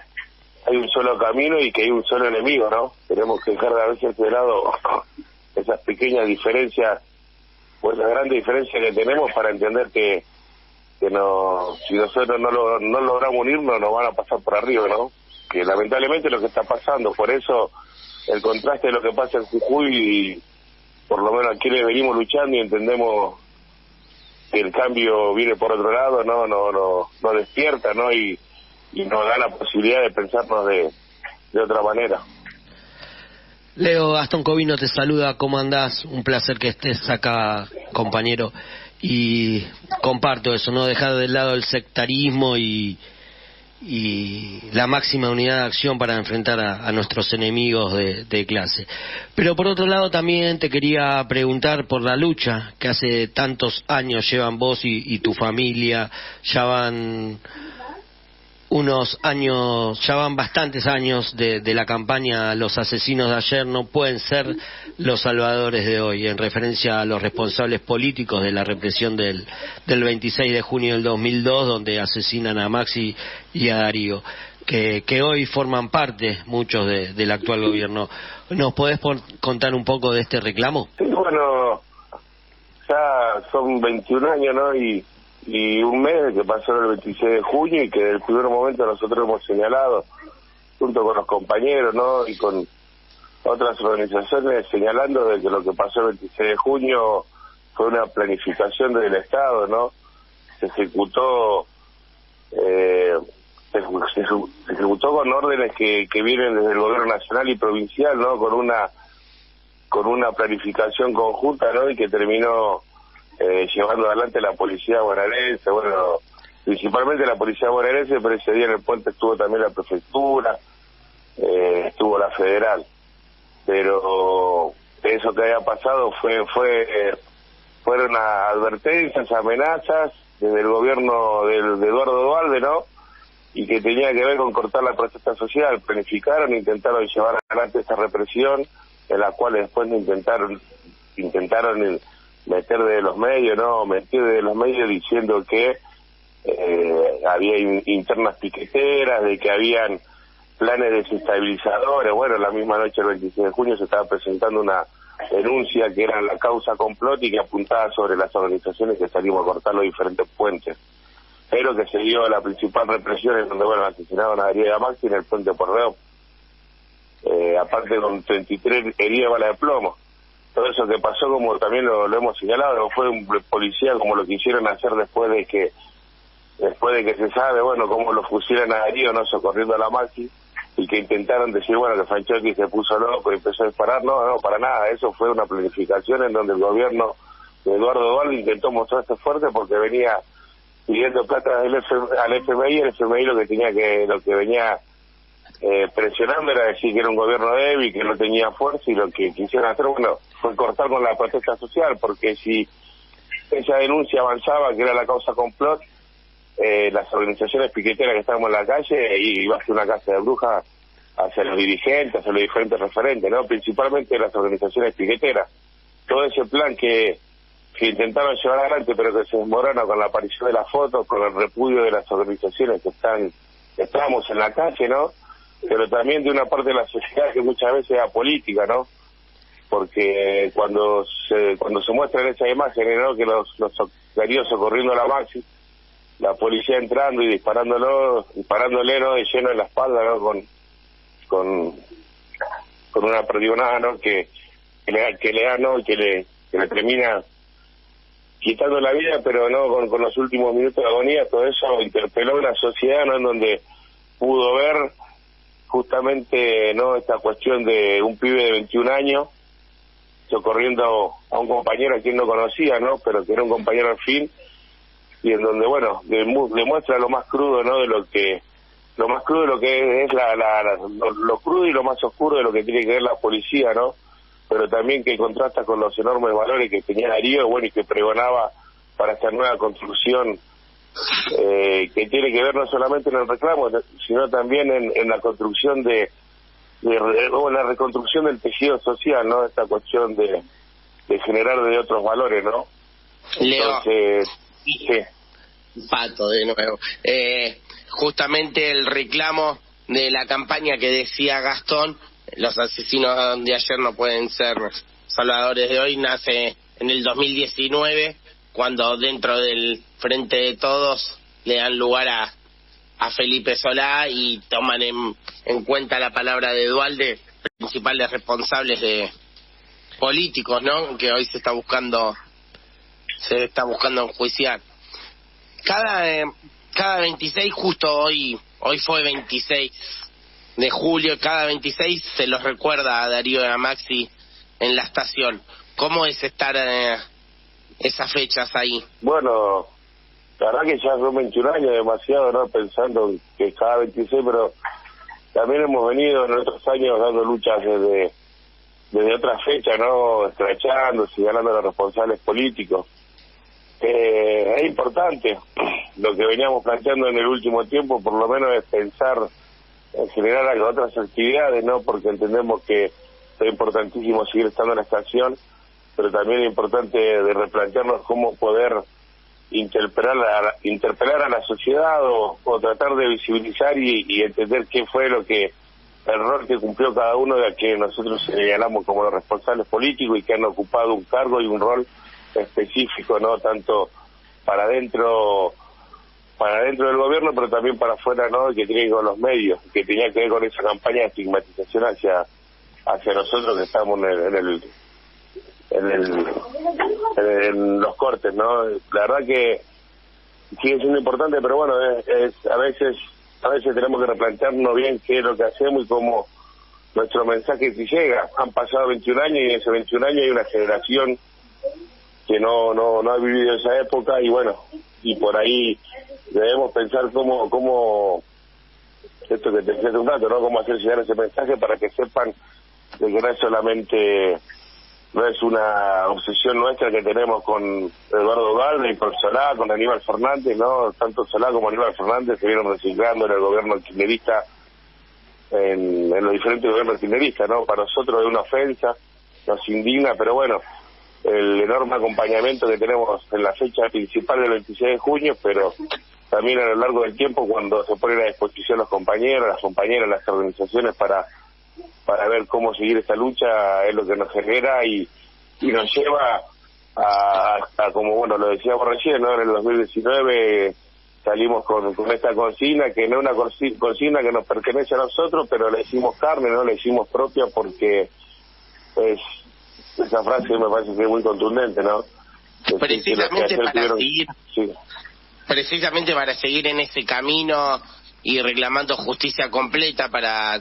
hay un solo camino y que hay un solo enemigo, ¿no? Tenemos que dejar de a veces de lado esas pequeñas diferencias o esas grandes diferencias que tenemos para entender que no, si nosotros no logramos unirnos, nos van a pasar por arriba, ¿no? Que lamentablemente es lo que está pasando. Por eso el contraste de lo que pasa en Jujuy, y por lo menos aquí le venimos luchando y entendemos que el cambio viene por otro lado, no despierta, ¿no? Y nos da la posibilidad de pensarnos de otra manera. Leo, Gastón Covino te saluda, ¿cómo andás? Un placer que estés acá, compañero, y comparto eso, no dejar de lado el sectarismo y la máxima unidad de acción para enfrentar a nuestros enemigos de clase. Pero por otro lado también te quería preguntar por la lucha que hace tantos años llevan vos y tu familia. Ya van unos años, ya van bastantes años de la campaña Los asesinos de ayer no pueden ser los salvadores de hoy, en referencia a los responsables políticos de la represión del 26 de junio del 2002, donde asesinan a Maxi y a Darío, que hoy forman parte muchos del actual gobierno. ¿Nos podés contar un poco de este reclamo? Sí, bueno, ya son 21 años, ¿no? Y un mes que pasó el 26 de junio y que desde el primer momento nosotros hemos señalado, junto con los compañeros, ¿no?, y con otras organizaciones, señalando de que lo que pasó el 26 de junio fue una planificación del Estado, ¿no? Se ejecutó con órdenes que vienen desde el gobierno nacional y provincial, ¿no?, con una planificación conjunta, ¿no?, y que terminó llevando adelante la policía bonaerense, bueno, principalmente la policía bonaerense, pero ese día en el puente estuvo también la prefectura, estuvo la federal, pero eso que había pasado fue fueron advertencias, amenazas desde el gobierno de Eduardo Duhalde, ¿no? Y que tenía que ver con cortar la protesta social. Planificaron, intentaron llevar adelante esa represión, en la cual después intentaron meter de los medios, ¿no? Mentir de los medios diciendo que había internas piqueteras, de que habían planes desestabilizadores. Bueno, la misma noche del 26 de junio se estaba presentando una denuncia que era la causa complot y que apuntaba sobre las organizaciones que salimos a cortar los diferentes puentes. Pero que se dio la principal represión en donde, bueno, asesinaron a Darío Maxi en el puente Porredón. Aparte con 33 heridas de bala de plomo. Todo eso que pasó, como también lo hemos señalado, no fue un policía como lo quisieron hacer después de que se sabe, bueno, cómo lo fusilan a Darío, no socorriendo a la Maxi, y que intentaron decir, bueno, que Fanchotti se puso loco y empezó a disparar. No, para nada. Eso fue una planificación en donde el gobierno de Eduardo Duhalde intentó mostrarse fuerte porque venía pidiendo plata al FMI. El FMI lo que venía presionando era decir que era un gobierno débil, que no tenía fuerza, y lo que quisieron hacer, bueno, fue cortar con la protesta social, porque si esa denuncia avanzaba, que era la causa complot, las organizaciones piqueteras que estábamos en la calle, iba a ser una casa de brujas hacia los dirigentes, hacia los diferentes referentes, ¿no? Principalmente las organizaciones piqueteras. Todo ese plan que intentaron llevar adelante, pero que se desmorona con la aparición de las fotos, con el repudio de las organizaciones que estábamos en la calle, ¿no? Pero también de una parte de la sociedad que muchas veces es apolítica, ¿no? Porque cuando se muestran esas imágenes, ¿no? Que los Darío socorriendo a la Maxi, la policía entrando y disparándole, ¿no? De lleno en la espalda, ¿no? Con una perdigonada, ¿no? Que le da, ¿no? Que le termina quitando la vida, pero no con los últimos minutos de agonía. Todo eso interpeló a una sociedad, ¿no? En donde pudo ver justamente, ¿no? Esta cuestión de un pibe de 21 años socorriendo a un compañero a quien no conocía, ¿no? Pero que era un compañero al fin, y en donde, bueno, demuestra lo más crudo, ¿no? Lo más crudo de lo que es lo crudo y lo más oscuro de lo que tiene que ver la policía, ¿no? Pero también que contrasta con los enormes valores que tenía Darío, bueno, y que pregonaba para esta nueva construcción, que tiene que ver no solamente en el reclamo, sino también en la construcción la reconstrucción del tejido social, ¿no? Esta cuestión de generar de otros valores, ¿no? Leo. Entonces, sí. Pato, de nuevo. Justamente el reclamo de la campaña que decía Gastón, los asesinos de ayer no pueden ser salvadores de hoy, nace en el 2019, cuando dentro del Frente de Todos le dan lugar a Felipe Solá y toman en cuenta la palabra de Duhalde, principales responsables de políticos, ¿no? Que hoy se está buscando enjuiciar. Cada 26, justo hoy fue 26 de julio, cada 26 se los recuerda a Darío y a Maxi en la estación. ¿Cómo es estar esas fechas ahí? Bueno, la verdad que ya son 21 años, demasiado, ¿no? Pensando que cada 26, pero también hemos venido en otros años dando luchas desde otras fechas, ¿no? Estrechando, señalando a los responsables políticos. Es importante lo que veníamos planteando en el último tiempo, por lo menos es pensar en generar otras actividades, ¿no? Porque entendemos que es importantísimo seguir estando en la estación, pero también es importante de replantearnos cómo poder interpelar a la sociedad o tratar de visibilizar y entender qué fue el rol que cumplió cada uno de a que nosotros señalamos como los responsables políticos y que han ocupado un cargo y un rol específico, no tanto para dentro del gobierno, pero también para afuera, ¿no? Que tiene que ver con los medios, que tenía que ver con esa campaña de estigmatización hacia nosotros que estamos en los cortes, ¿no? La verdad que sigue siendo importante, pero bueno, a veces tenemos que replantearnos bien qué es lo que hacemos y cómo nuestro mensaje si llega. Han pasado 21 años y en ese 21 años hay una generación que no ha vivido esa época, y bueno, y por ahí debemos pensar cómo esto que te decía hace un rato, ¿no? Cómo hacer llegar ese mensaje para que sepan de que no es solamente no es una obsesión nuestra que tenemos con Eduardo Galvez y con Solá, con Aníbal Fernández, ¿no? Tanto Solá como Aníbal Fernández se vieron reciclando en el gobierno kirchnerista, en los diferentes gobiernos kirchneristas, ¿no? Para nosotros es una ofensa, nos indigna, pero bueno, el enorme acompañamiento que tenemos en la fecha principal del 26 de junio, pero también a lo largo del tiempo cuando se ponen a disposición los compañeros, las compañeras, las organizaciones para ver cómo seguir esta lucha, es lo que nos genera y nos lleva a como bueno lo decíamos recién, ¿no? En el 2019 salimos con esta consigna, que no es una consigna que nos pertenece a nosotros, pero la hicimos carne, ¿no? La hicimos propia porque esa frase me parece que es muy contundente, ¿no? Precisamente para seguir en ese camino y reclamando justicia completa para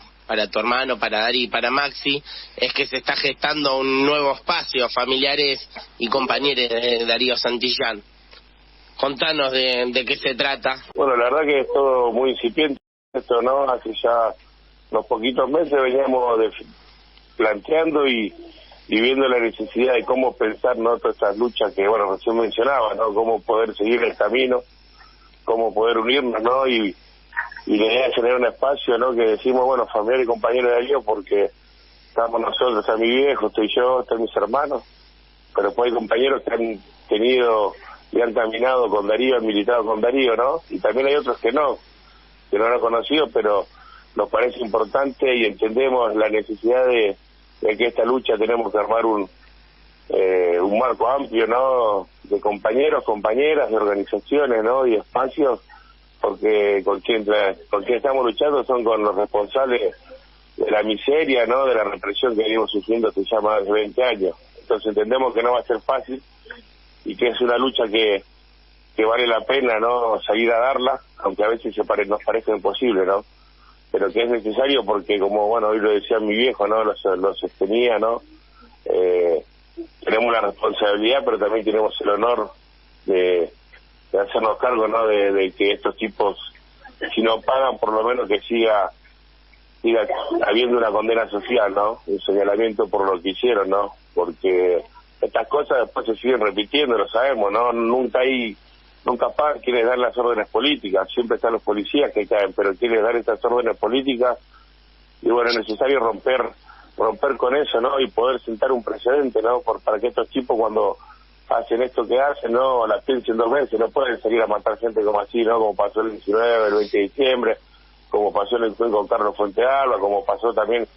tu hermano, para Darío y para Maxi, es que se está gestando un nuevo espacio, familiares y compañeros de Darío Santillán. Contanos de qué se trata. Bueno, la verdad que es todo muy incipiente esto, ¿no? Hace ya unos poquitos meses veníamos planteando y viendo la necesidad de cómo pensar, ¿no? Todas estas luchas que, bueno, recién mencionaba, ¿no? Cómo poder seguir el camino, cómo poder unirnos, ¿no? Y la idea es generar un espacio, ¿no? Que decimos, bueno, familiar y compañero de Darío, porque estamos nosotros, está mi viejo, estoy yo, están mis hermanos, pero después hay compañeros que han tenido y han caminado con Darío, han militado con Darío, ¿no? Y también hay otros que no lo han conocido, pero nos parece importante y entendemos la necesidad de que esta lucha tenemos que armar un marco amplio, ¿no? De compañeros, compañeras, de organizaciones, ¿no? Y espacios, porque con quien estamos luchando son con los responsables de la miseria, ¿no? De la represión que venimos sufriendo hace ya más de 20 años. Entonces entendemos que no va a ser fácil y que es una lucha que vale la pena, ¿no? Salir a darla, aunque a veces nos parezca imposible, ¿no? Pero que es necesario porque, como bueno, hoy lo decía mi viejo, ¿no? Lo sostenía, ¿no? Tenemos la responsabilidad, pero también tenemos el honor de hacernos cargo, ¿no? De que estos tipos, si no pagan, por lo menos que siga habiendo una condena social, ¿no? Un señalamiento por lo que hicieron, ¿no? Porque estas cosas después se siguen repitiendo, lo sabemos, ¿no? Nunca pagan quienes dan las órdenes políticas, siempre están los policías que caen, pero quienes dan estas órdenes políticas, y bueno, es necesario romper con eso, ¿no? Y poder sentar un precedente, ¿no? Para que estos tipos cuando hacen esto que hacen, ¿no? La piensen dos veces, no pueden salir a matar gente como así, ¿no? Como pasó el 19, el 20 de diciembre, como pasó en el con Carlos Fuentealba, como pasó también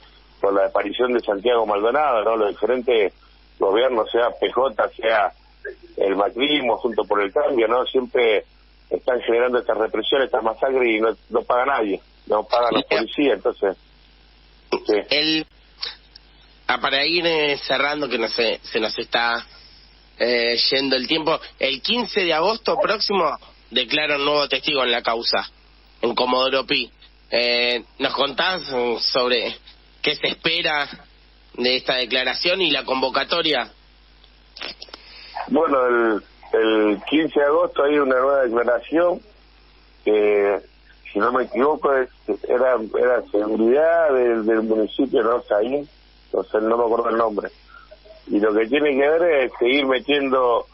con la desaparición de Santiago Maldonado, ¿no? Los diferentes gobiernos, sea PJ, sea el macrismo, junto por el cambio, ¿no? Siempre están generando esta represión, esta masacre y no paga nadie, no pagan los policías, entonces... Sí. Para ir cerrando, que se nos está yendo el tiempo, el 15 de agosto próximo declara un nuevo testigo en la causa, en Comodoro Pi. ¿Nos contás sobre qué se espera de esta declaración y la convocatoria? Bueno, el 15 de agosto hay una nueva declaración que, si no me equivoco, era seguridad del municipio, ¿no? Saín, no me acuerdo el nombre. Y lo que tiene que ver es seguir metiendo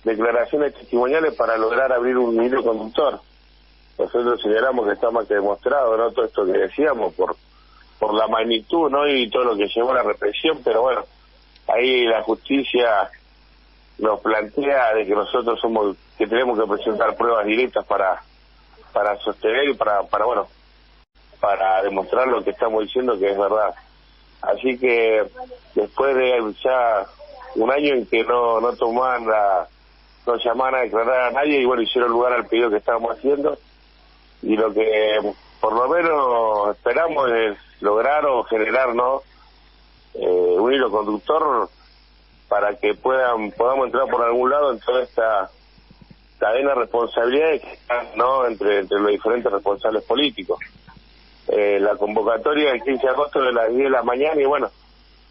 declaraciones testimoniales para lograr abrir un hilo conductor. Nosotros consideramos que está más que demostrado, ¿no? Todo esto que decíamos, por la magnitud, ¿no? Y todo lo que llevó a la represión, pero bueno, ahí la justicia nos plantea de que nosotros que tenemos que presentar pruebas directas para sostener y para demostrar lo que estamos diciendo que es verdad. Así que después de ya un año en que no llamaban a declarar a nadie y bueno, hicieron lugar al pedido que estábamos haciendo, y lo que por lo menos esperamos es lograr o generar, ¿no? Un hilo conductor para que podamos entrar por algún lado en toda esta cadena de responsabilidades que están, ¿no? entre los diferentes responsables políticos. La convocatoria el 15 de agosto de las 10 de la mañana y bueno,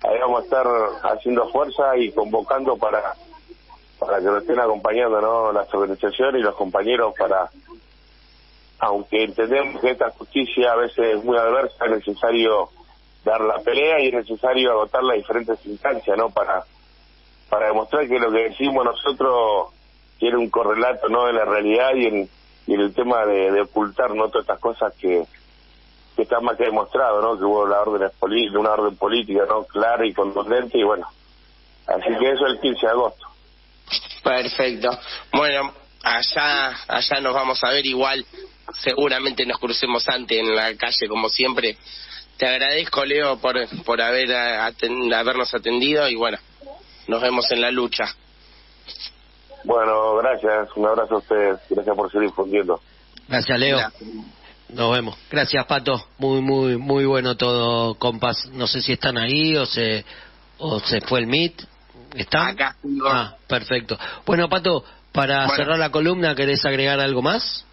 ahí vamos a estar haciendo fuerza y convocando para que nos estén acompañando, ¿no? Las organizaciones y los compañeros aunque entendemos que esta justicia a veces es muy adversa, es necesario dar la pelea y es necesario agotar las diferentes instancias, ¿no? Para para demostrar que lo que decimos nosotros tiene un correlato, ¿no?, en la realidad y en el tema de ocultar, ¿no?, todas estas cosas que está más que demostrado, ¿no?, que hubo una orden política, ¿no?, clara y contundente, y bueno, así que eso el 15 de agosto. Perfecto. Bueno, allá nos vamos a ver, igual seguramente nos crucemos antes en la calle como siempre. Te agradezco, Leo, por habernos atendido, y bueno, nos vemos en la lucha. Bueno, gracias, un abrazo a ustedes, gracias por seguir difundiendo. Gracias, Leo. Nos vemos. Gracias, Pato. Muy bueno todo, compas. No sé si están ahí o se fue el Meet. ¿Están? Acá. Perfecto. Bueno, Pato, para cerrar la columna, ¿querés agregar algo más?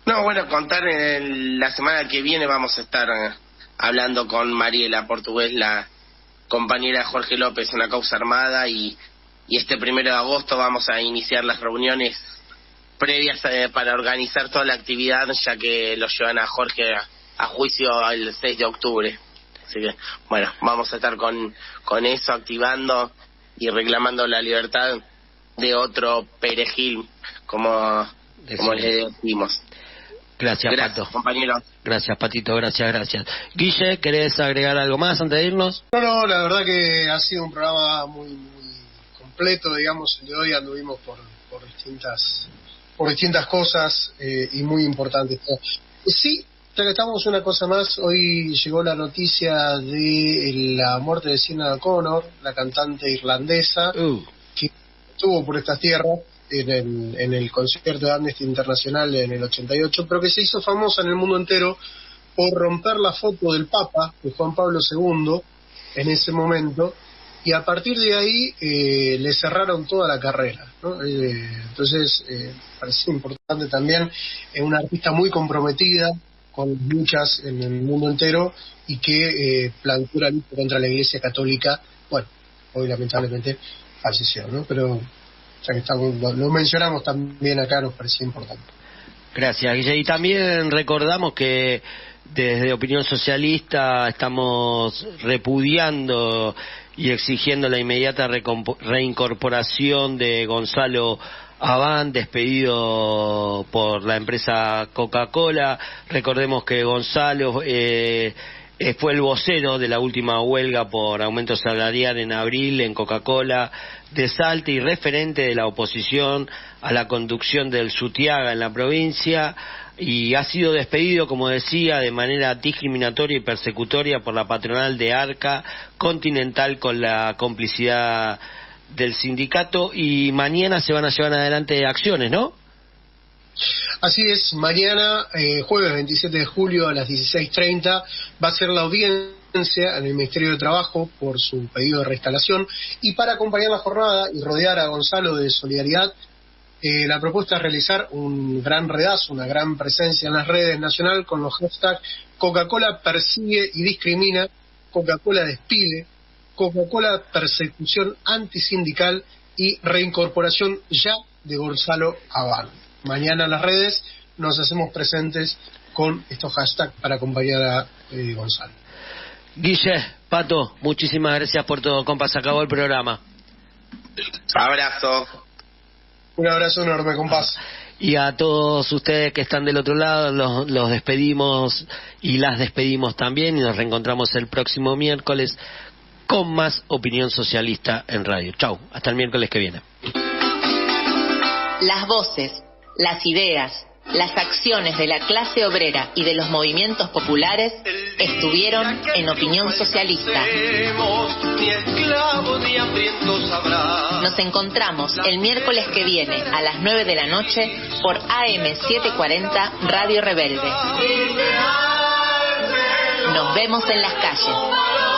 No, bueno, contar la semana que viene vamos a estar hablando con Mariela Portugués, la compañera de Jorge López en la causa armada, y este 1 de agosto vamos a iniciar las reuniones previas para organizar toda la actividad, ya que lo llevan a Jorge a juicio el 6 de octubre. Así que, bueno, vamos a estar con eso, activando y reclamando la libertad de otro perejil, como le decimos. Gracias, Pato. Compañero. Gracias, Patito, gracias. Guille, ¿querés agregar algo más antes de irnos? No, la verdad que ha sido un programa muy completo, digamos. El de hoy anduvimos por distintas cosas y muy importantes. Sí, ya que estamos, una cosa más, hoy llegó la noticia de la muerte de Sinead O'Connor, la cantante irlandesa, que estuvo por estas tierras en el concierto de Amnesty Internacional en el 88, pero que se hizo famosa en el mundo entero por romper la foto del Papa, de Juan Pablo II, en ese momento, y a partir de ahí le cerraron toda la carrera, ¿no? Entonces, parece importante también, una artista muy comprometida con luchas en el mundo entero y que plantó la lucha contra la Iglesia Católica. Bueno, hoy lamentablemente falleció, ¿no? Pero ya que lo mencionamos también acá, nos parecía importante. Gracias, Guille. Y también recordamos que desde Opinión Socialista estamos repudiando y exigiendo la inmediata reincorporación de Gonzalo Abán, despedido por la empresa Coca-Cola. Recordemos que Gonzalo fue el vocero de la última huelga por aumento salarial en abril en Coca-Cola de Salta y referente de la oposición a la conducción del Sutiaga en la provincia, y ha sido despedido, como decía, de manera discriminatoria y persecutoria por la patronal de Arca Continental con la complicidad del sindicato, y mañana se van a llevar adelante acciones, ¿no? Así es, mañana, jueves 27 de julio a las 16:30, va a ser la audiencia en el Ministerio de Trabajo por su pedido de reinstalación, y para acompañar la jornada y rodear a Gonzalo de solidaridad, la propuesta es realizar un gran redazo, una gran presencia en las redes nacional con los hashtags Coca-Cola persigue y discrimina, Coca-Cola despide, Coca-Cola persecución antisindical y reincorporación ya de Gonzalo Abán. Mañana en las redes nos hacemos presentes con estos hashtags para acompañar a Gonzalo. Guille, Pato, muchísimas gracias por todo, compas, acabó el programa. Abrazo. Un abrazo enorme, compás. Y a todos ustedes que están del otro lado, los despedimos y las despedimos también, y nos reencontramos el próximo miércoles con más Opinión Socialista en radio. Chau, hasta el miércoles que viene. Las voces, las ideas, las acciones de la clase obrera y de los movimientos populares estuvieron en Opinión Socialista. Nos encontramos el miércoles que viene a las 9 de la noche por AM740 Radio Rebelde. Nos vemos en las calles.